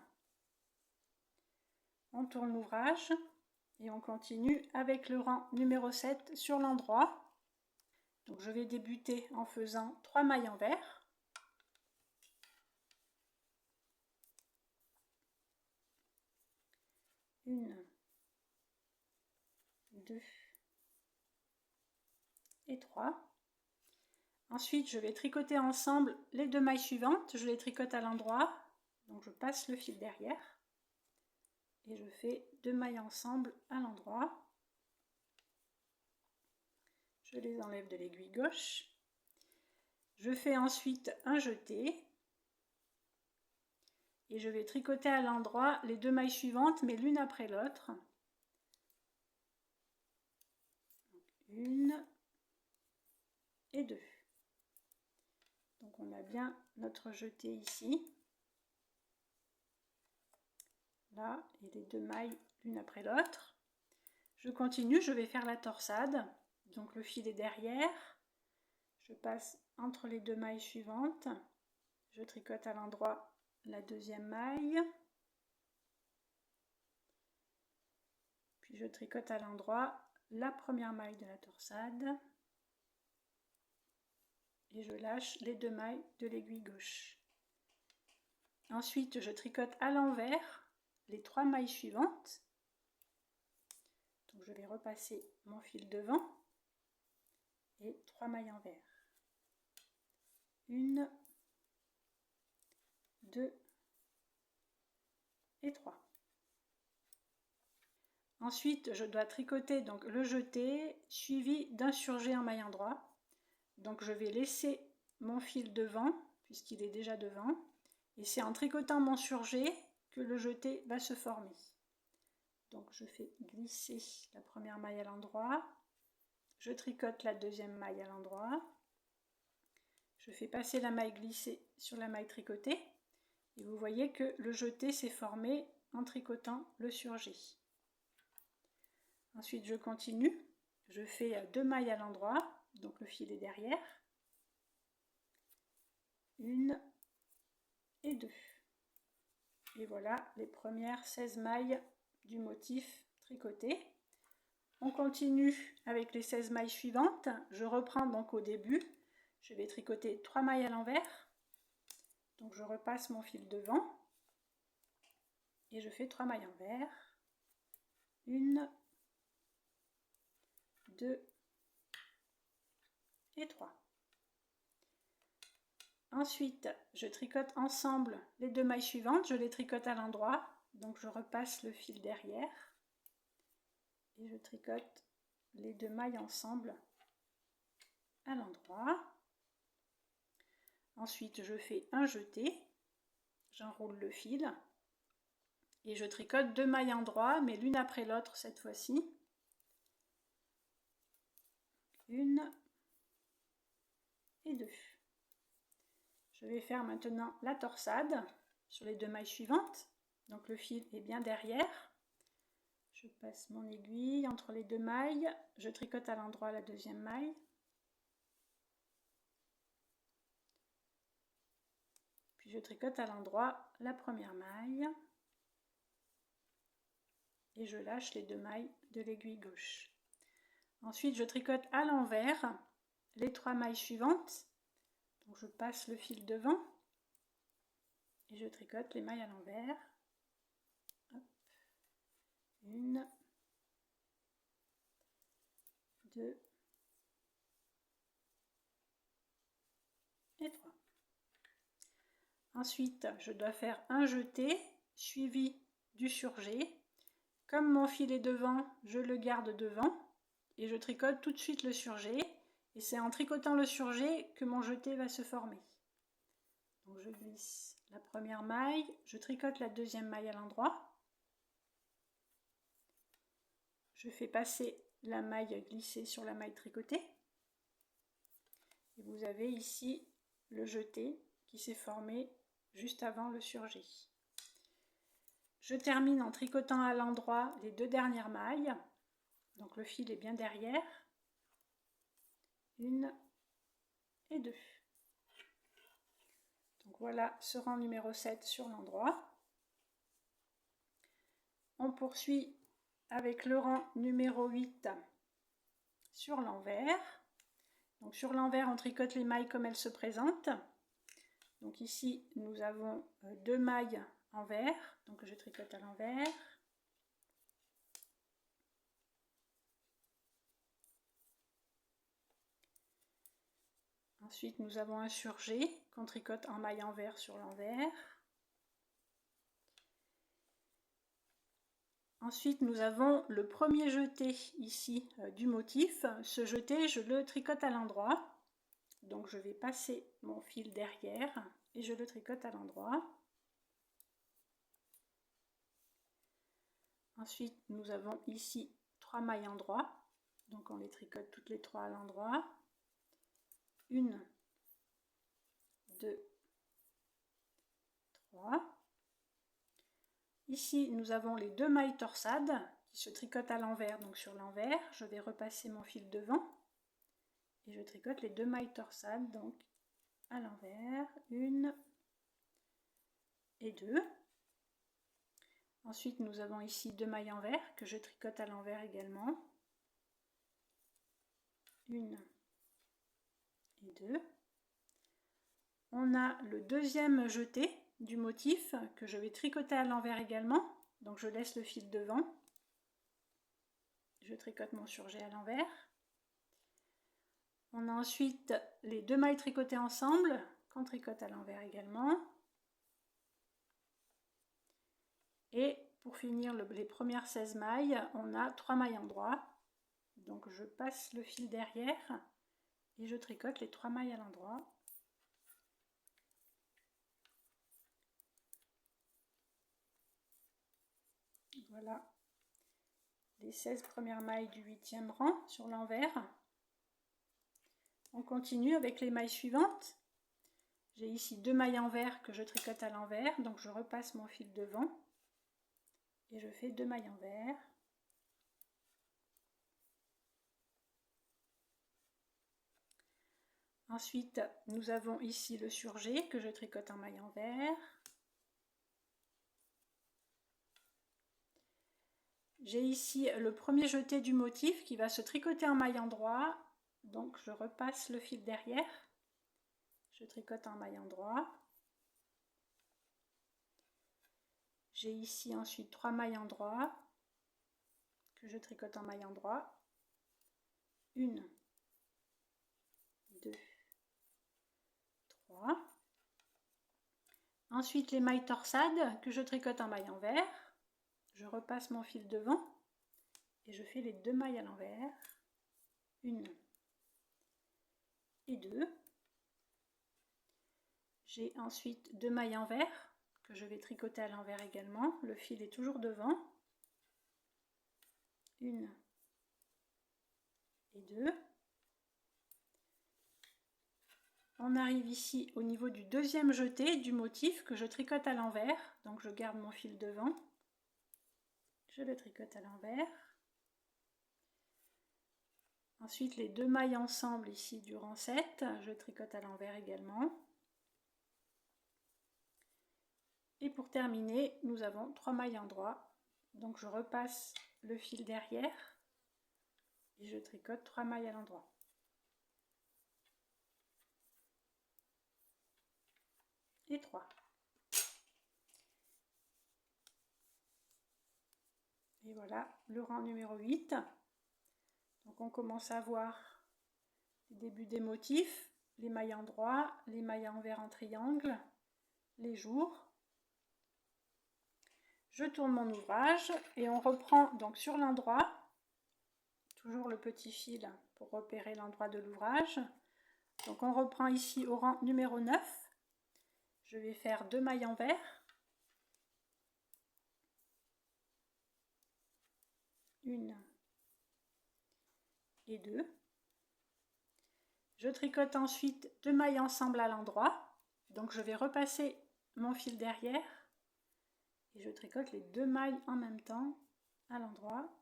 On tourne l'ouvrage et on continue avec le rang numéro 7 sur l'endroit. Donc je vais débuter en faisant 3 mailles envers. Une, 2 et 3. Ensuite, je vais tricoter ensemble les 2 mailles suivantes. Je les tricote à l'endroit. Donc je passe le fil derrière. Et je fais 2 mailles ensemble à l'endroit. Je les enlève de l'aiguille gauche. Je fais ensuite un jeté. Et je vais tricoter à l'endroit les 2 mailles suivantes, mais l'une après l'autre. Une et 2. Donc on a bien notre jeté ici. Là, et les 2 mailles l'une après l'autre. Je continue, je vais faire la torsade. Donc le fil est derrière. Je passe entre les 2 mailles suivantes. Je tricote à l'endroit la 2e maille. Puis je tricote à l'endroit la 1re maille de la torsade. Et je lâche les 2 mailles de l'aiguille gauche. Ensuite, je tricote à l'envers les 3 mailles suivantes. Donc je vais repasser mon fil devant et 3 mailles envers. 1, 2 et 3. Ensuite, je dois tricoter donc le jeté suivi d'un surjet en maille endroit. Donc je vais laisser mon fil devant puisqu'il est déjà devant. Et c'est en tricotant mon surjet que le jeté va se former. Donc je fais glisser la 1re maille à l'endroit. Je tricote la 2e maille à l'endroit. Je fais passer la maille glissée sur la maille tricotée. Et vous voyez que le jeté s'est formé en tricotant le surjet. Ensuite, je continue. Je fais 2 mailles à l'endroit. Donc le fil est derrière. 1 et 2. Et voilà les premières 16 mailles du motif tricoté. On continue avec les 16 mailles suivantes. Je reprends donc au début. Je vais tricoter 3 mailles à l'envers. Donc je repasse mon fil devant. Et je fais 3 mailles envers. 1, 2 et 3. Ensuite, je tricote ensemble les 2 mailles suivantes. Je les tricote à l'endroit. Donc je repasse le fil derrière. Et je tricote les 2 mailles ensemble à l'endroit. Ensuite, je fais un jeté, j'enroule le fil et je tricote 2 mailles endroit, mais l'une après l'autre cette fois-ci. 1 et 2. Je vais faire maintenant la torsade sur les 2 mailles suivantes. Donc le fil est bien derrière. Je passe mon aiguille entre les 2 mailles, je tricote à l'endroit la 2e maille. Puis je tricote à l'endroit la 1re maille. Et je lâche les 2 mailles de l'aiguille gauche. Ensuite, je tricote à l'envers les 3 mailles suivantes. Donc je passe le fil devant et je tricote les mailles à l'envers. 1, 2 et 3. Ensuite, je dois faire un jeté suivi du surjet. Comme mon fil est devant, je le garde devant et je tricote tout de suite le surjet. Et c'est en tricotant le surjet que mon jeté va se former. Donc je glisse la première maille, je tricote la deuxième maille à l'endroit, je fais passer la maille glissée sur la maille tricotée, et vous avez ici le jeté qui s'est formé juste avant le surjet. Je termine en tricotant à l'endroit les 2 dernières mailles, donc le fil est bien derrière, 1 et 2. Donc voilà ce rang numéro 7 sur l'endroit. On poursuit avec le rang numéro 8 sur l'envers. Donc sur l'envers, on tricote les mailles comme elles se présentent. Donc ici, nous avons 2 mailles envers, donc je tricote à l'envers. Ensuite, nous avons un surjet qu'on tricote en maille envers sur l'envers. Ensuite, nous avons le premier jeté ici du motif. Ce jeté, je le tricote à l'endroit. Donc, je vais passer mon fil derrière et je le tricote à l'endroit. Ensuite, nous avons ici 3 mailles endroit. Donc, on les tricote toutes les 3 à l'endroit. 1, 2, 3. Ici, nous avons les 2 mailles torsades qui se tricotent à l'envers, donc sur l'envers. Je vais repasser mon fil devant et je tricote les 2 mailles torsades, donc à l'envers, 1 et 2. Ensuite, nous avons ici 2 mailles envers que je tricote à l'envers également. 1 et 2. On a le deuxième jeté du motif que je vais tricoter à l'envers également. Donc je laisse le fil devant. Je tricote mon surjet à l'envers. On a ensuite les 2 mailles tricotées ensemble qu'on tricote à l'envers également. Et pour finir les premières 16 mailles, on a 3 mailles endroit. Donc je passe le fil derrière et je tricote les 3 mailles à l'endroit. Voilà les 16 premières mailles du 8e rang sur l'envers. On continue avec les mailles suivantes. J'ai ici 2 mailles envers que je tricote à l'envers, donc je repasse mon fil devant et je fais 2 mailles envers. Ensuite, nous avons ici le surjet que je tricote en maille envers. J'ai ici le premier jeté du motif qui va se tricoter en maille endroit, donc je repasse le fil derrière, je tricote en maille endroit. J'ai ici ensuite 3 mailles endroit que je tricote en maille endroit. 1, 2, 3. Ensuite les mailles torsades que je tricote en maille envers. Je repasse mon fil devant et je fais les 2 mailles à l'envers. 1 et 2. J'ai ensuite 2 mailles envers que je vais tricoter à l'envers également. Le fil est toujours devant. 1 et 2. On arrive ici au niveau du deuxième jeté du motif que je tricote à l'envers. Donc je garde mon fil devant. Je le tricote à l'envers. Ensuite les 2 mailles ensemble ici du rang 7, je tricote à l'envers également. Et pour terminer, nous avons 3 mailles endroit. Donc je repasse le fil derrière et je tricote 3 mailles à l'endroit. Et 3. Et voilà le rang numéro 8. Donc on commence à voir le début des motifs, les mailles endroit, les mailles envers en triangle, les jours. Je tourne mon ouvrage et on reprend donc sur l'endroit, toujours le petit fil pour repérer l'endroit de l'ouvrage. Donc on reprend ici au rang numéro 9. je vais faire 2 mailles envers, une et deux. Je tricote ensuite 2 mailles ensemble à l'endroit, donc je vais repasser mon fil derrière et je tricote les 2 mailles en même temps à l'endroit.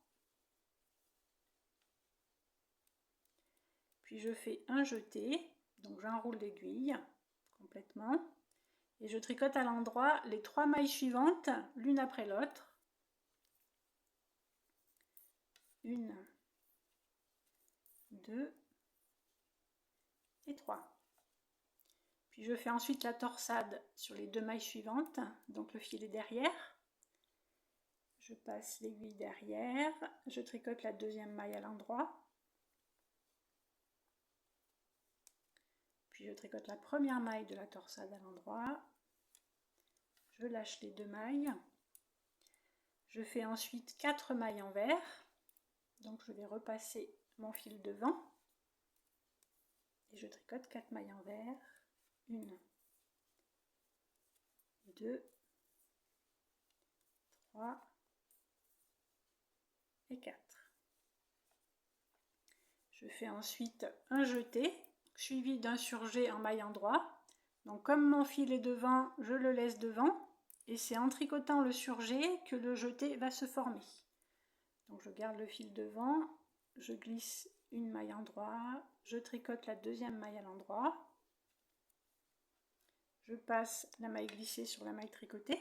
Puis je fais un jeté, donc j'enroule l'aiguille complètement et je tricote à l'endroit les 3 mailles suivantes l'une après l'autre. Une, deux et 3. Puis je fais ensuite la torsade sur les 2 mailles suivantes, donc le fil est derrière. Je passe l'aiguille derrière, je tricote la deuxième maille à l'endroit. Puis je tricote la première maille de la torsade à l'endroit. Je lâche les 2 mailles. Je fais ensuite 4 mailles envers. Donc je vais repasser mon fil devant. Et je tricote 4 mailles envers. 1, 2, 3 et 4. Je fais ensuite un jeté, suivi d'un surjet en maille endroit. Donc comme mon fil est devant, je le laisse devant. Et c'est en tricotant le surjet que le jeté va se former. Donc je garde le fil devant, je glisse une maille endroit, je tricote la deuxième maille à l'endroit. Je passe la maille glissée sur la maille tricotée.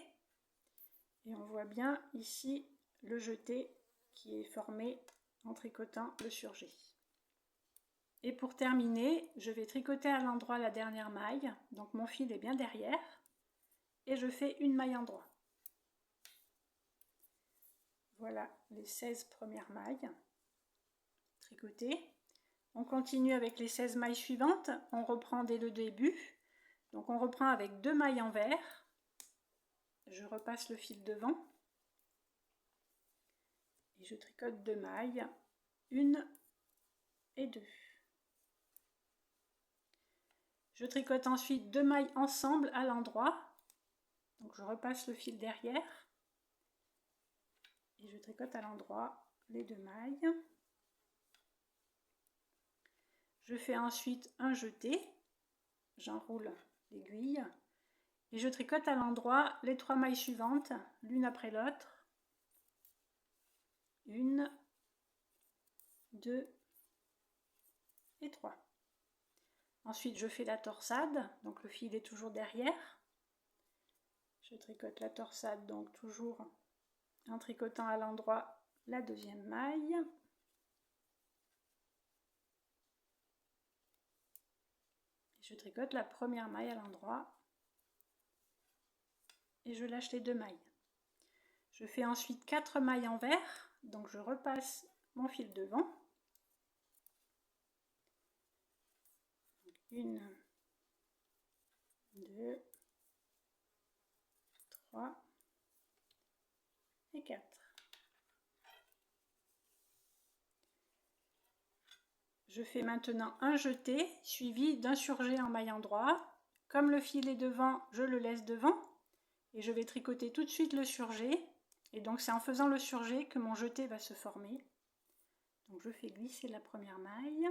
Et on voit bien ici le jeté qui est formé en tricotant le surjet. Et pour terminer, je vais tricoter à l'endroit la dernière maille, donc mon fil est bien derrière, et je fais une maille endroit. Voilà les 16 premières mailles tricotées. On continue avec les 16 mailles suivantes, on reprend dès le début. Donc on reprend avec 2 mailles envers, je repasse le fil devant, et je tricote 2 mailles, 1 et 2. Je tricote ensuite 2 mailles ensemble à l'endroit, donc je repasse le fil derrière, et je tricote à l'endroit les 2 mailles. Je fais ensuite un jeté, j'enroule l'aiguille, et je tricote à l'endroit les 3 mailles suivantes, l'une après l'autre. 1, 2 et 3. Ensuite, je fais la torsade, donc le fil est toujours derrière. Je tricote la torsade, donc toujours en tricotant à l'endroit la deuxième maille. Je tricote la première maille à l'endroit et je lâche les 2 mailles. Je fais ensuite 4 mailles envers, donc je repasse mon fil devant. 1, 2, 3 et 4. Je fais maintenant un jeté suivi d'un surjet en maille endroit. Comme le fil est devant, je le laisse devant et je vais tricoter tout de suite le surjet. Et donc c'est en faisant le surjet que mon jeté va se former. Donc je fais glisser la première maille,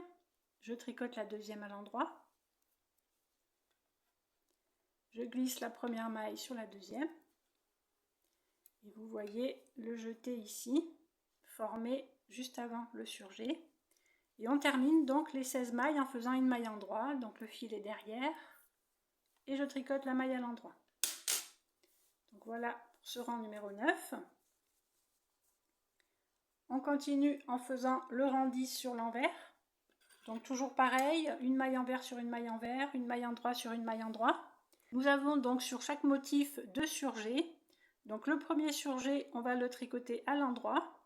je tricote la deuxième à l'endroit, je glisse la première maille sur la deuxième et vous voyez le jeté ici formé juste avant le surjet. Et on termine donc les 16 mailles en faisant une maille endroit, donc le fil est derrière et je tricote la maille à l'endroit. Donc voilà pour ce rang numéro 9. On continue en faisant le rang 10 sur l'envers. Donc toujours pareil, une maille envers sur une maille envers, une maille endroit sur une maille endroit. Nous avons donc sur chaque motif 2 surjets. Donc le premier surjet, on va le tricoter à l'endroit.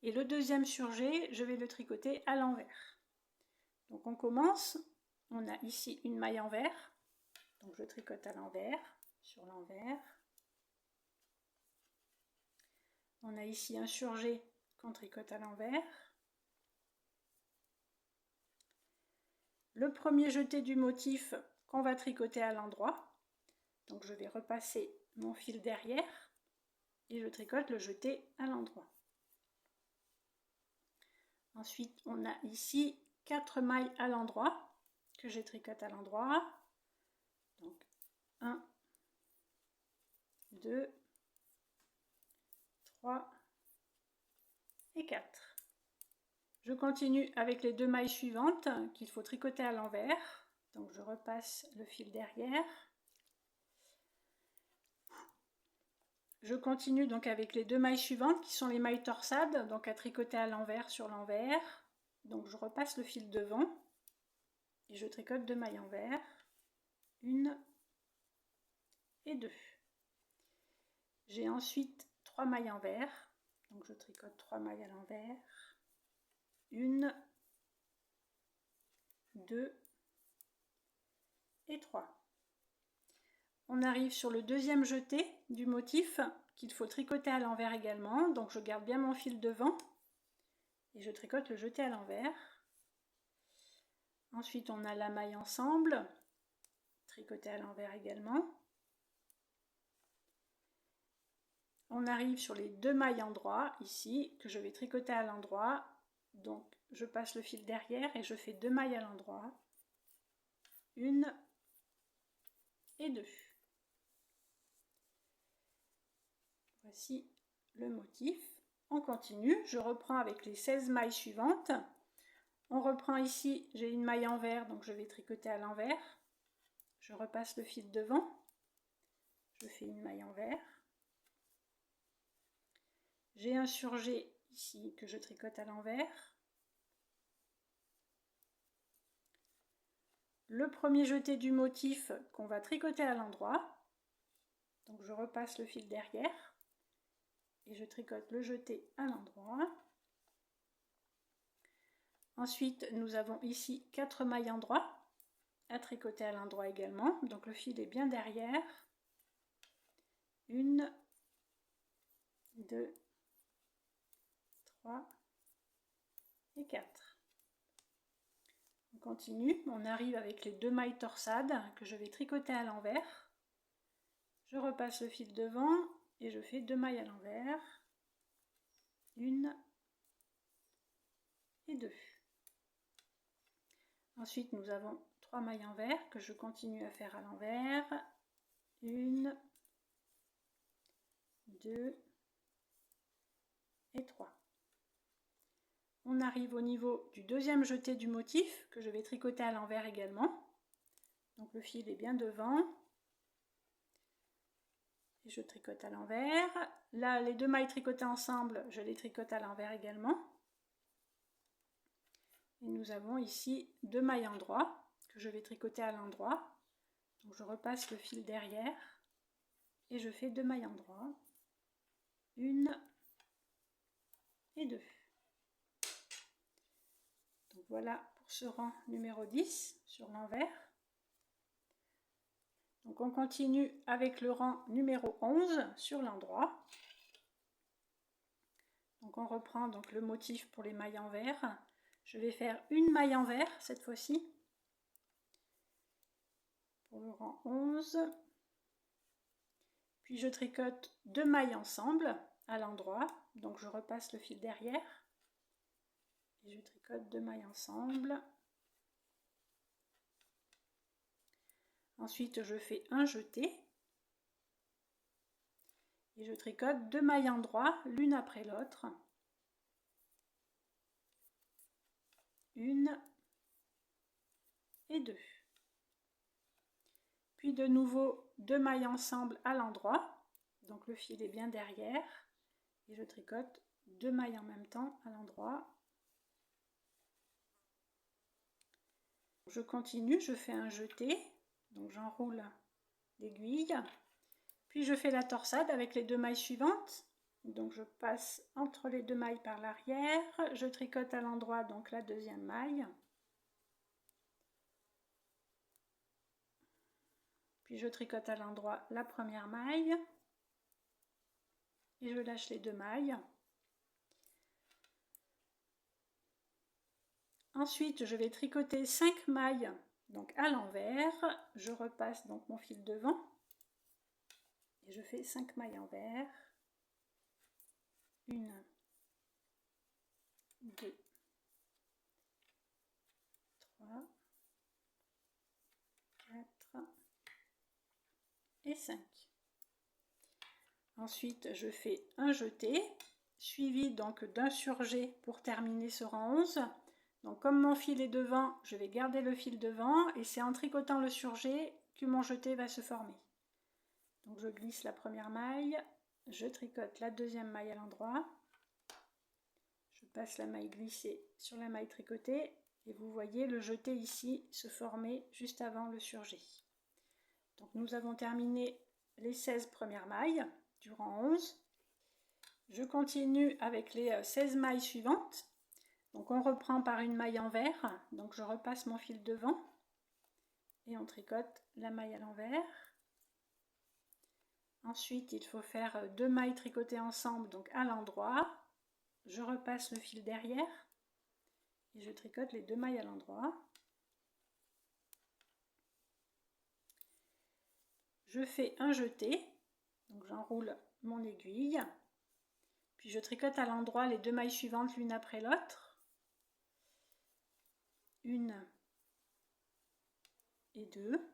Et le deuxième surjet, je vais le tricoter à l'envers. Donc on commence, on a ici une maille envers. Donc je tricote à l'envers, sur l'envers. On a ici un surjet qu'on tricote à l'envers. Le premier jeté du motif qu'on va tricoter à l'endroit. Donc je vais repasser mon fil derrière et je tricote le jeté à l'endroit. Ensuite, on a ici 4 mailles à l'endroit que je tricote à l'endroit. Donc 1, 2, 3 et 4. Je continue avec les 2 mailles suivantes qu'il faut tricoter à l'envers. Donc je repasse le fil derrière. Je continue donc avec les 2 mailles suivantes qui sont les mailles torsades, donc à tricoter à l'envers sur l'envers. Donc je repasse le fil devant et je tricote 2 mailles envers, 1 et 2. J'ai ensuite 3 mailles envers, donc je tricote 3 mailles à l'envers, 1, 2 et 3. On arrive sur le deuxième jeté du motif qu'il faut tricoter à l'envers également, donc je garde bien mon fil devant et je tricote le jeté à l'envers. Ensuite on a la maille ensemble, tricotée à l'envers également. On arrive sur les 2 mailles endroit ici que je vais tricoter à l'endroit, donc je passe le fil derrière et je fais 2 mailles à l'endroit, 1 et 2. Voici le motif. On continue, je reprends avec les 16 mailles suivantes. On reprend ici, j'ai une maille envers, donc je vais tricoter à l'envers. Je repasse le fil devant, je fais une maille envers. J'ai un surjet ici que je tricote à l'envers. Le premier jeté du motif qu'on va tricoter à l'endroit. Donc je repasse le fil derrière et je tricote le jeté à l'endroit. Ensuite, nous avons ici 4 mailles endroit à tricoter à l'endroit également. Donc le fil est bien derrière. 1, 2, 3 et 4. On continue, on arrive avec les 2 mailles torsades que je vais tricoter à l'envers. Je repasse le fil devant et je fais 2 mailles à l'envers. 1 et 2. Ensuite, nous avons 3 mailles envers que je continue à faire à l'envers. 1, 2 et 3. On arrive au niveau du deuxième jeté du motif que je vais tricoter à l'envers également. Donc le fil est bien devant. Et je tricote à l'envers. Là, les 2 mailles tricotées ensemble, je les tricote à l'envers également. Et nous avons ici 2 mailles endroit que je vais tricoter à l'endroit. Donc je repasse le fil derrière et je fais 2 mailles endroit. 1 et 2. Donc voilà pour ce rang numéro 10 sur l'envers. Donc on continue avec le rang numéro 11 sur l'endroit. Donc on reprend donc le motif pour les mailles envers. Je vais faire une maille envers cette fois-ci pour le rang 11. Puis je tricote 2 mailles ensemble à l'endroit. Donc je repasse le fil derrière et je tricote 2 mailles ensemble. Ensuite je fais un jeté et je tricote 2 mailles endroit l'une après l'autre. 1 et 2. Puis de nouveau 2 mailles ensemble à l'endroit, donc le fil est bien derrière et je tricote 2 mailles en même temps à l'endroit. Je continue, je fais un jeté, donc j'enroule l'aiguille, puis je fais la torsade avec les 2 mailles suivantes. Donc je passe entre les 2 mailles par l'arrière, je tricote à l'endroit donc la deuxième maille. Puis je tricote à l'endroit la première maille et je lâche les 2 mailles. Ensuite, je vais tricoter 5 mailles donc à l'envers. Je repasse donc mon fil devant et je fais 5 mailles envers, 1, 2, 3, 4 et 5. Ensuite, je fais un jeté, suivi donc d'un surjet pour terminer ce rang 11. Donc comme mon fil est devant, je vais garder le fil devant et c'est en tricotant le surjet que mon jeté va se former. Donc je glisse la première maille, je tricote la deuxième maille à l'endroit, je passe la maille glissée sur la maille tricotée et vous voyez le jeté ici se former juste avant le surjet. Donc nous avons terminé les 16 premières mailles du rang 11. Je continue avec les 16 mailles suivantes. Donc on reprend par une maille envers, donc je repasse mon fil devant et on tricote la maille à l'envers. Ensuite il faut faire 2 mailles tricotées ensemble, donc à l'endroit. Je repasse le fil derrière et je tricote les 2 mailles à l'endroit. Je fais un jeté, donc j'enroule mon aiguille, puis je tricote à l'endroit les 2 mailles suivantes l'une après l'autre. 1 et 2,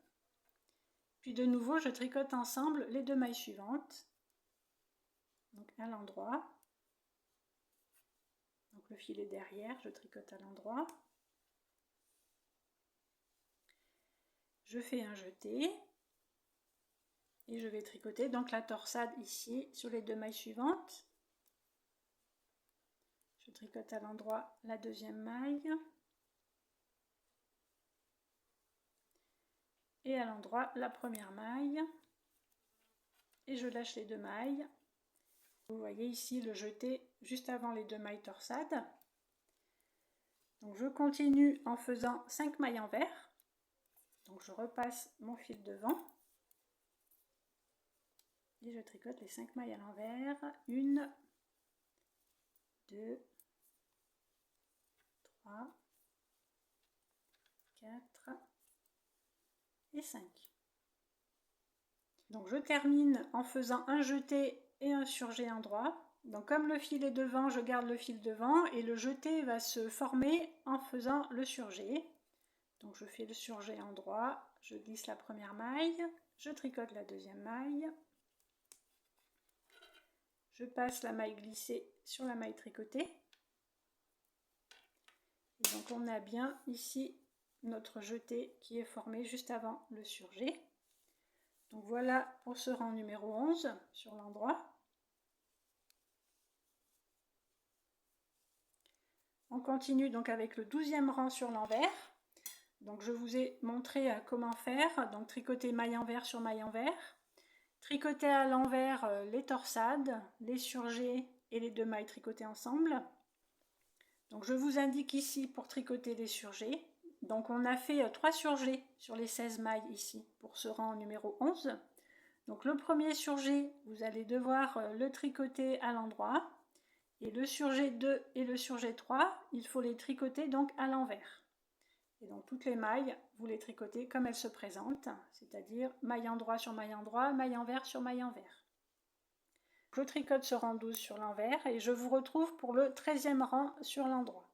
puis de nouveau je tricote ensemble les 2 mailles suivantes, donc à l'endroit, donc le fil est derrière, je tricote à l'endroit, je fais un jeté et je vais tricoter donc la torsade ici sur les 2 mailles suivantes, je tricote à l'endroit la deuxième maille, et à l'endroit la première maille et je lâche les 2 mailles. Vous voyez ici le jeté juste avant les 2 mailles torsades. Donc je continue en faisant 5 mailles envers. Donc je repasse mon fil devant et je tricote les 5 mailles à l'envers. 1, 2, 3, 4 et 5. Donc je termine en faisant un jeté et un surjet endroit. Donc comme le fil est devant, je garde le fil devant et le jeté va se former en faisant le surjet. Donc je fais le surjet endroit, je glisse la première maille, je tricote la deuxième maille, je passe la maille glissée sur la maille tricotée. Et donc on a bien ici notre jeté qui est formé juste avant le surjet. Donc voilà pour ce rang numéro 11 sur l'endroit. On continue donc avec le 12e rang sur l'envers. Donc je vous ai montré comment faire, donc tricoter maille envers sur maille envers, tricoter à l'envers les torsades, les surjets et les 2 mailles tricotées ensemble. Donc je vous indique ici pour tricoter les surjets. Donc on a fait 3 surjets sur les 16 mailles ici pour ce rang numéro 11. Donc le premier surjet, vous allez devoir le tricoter à l'endroit. Et le surjet 2 et le surjet 3, il faut les tricoter donc à l'envers. Et donc toutes les mailles, vous les tricotez comme elles se présentent, c'est-à-dire maille endroit sur maille endroit, maille envers sur maille envers. Je tricote ce rang 12 sur l'envers et je vous retrouve pour le 13e rang sur l'endroit.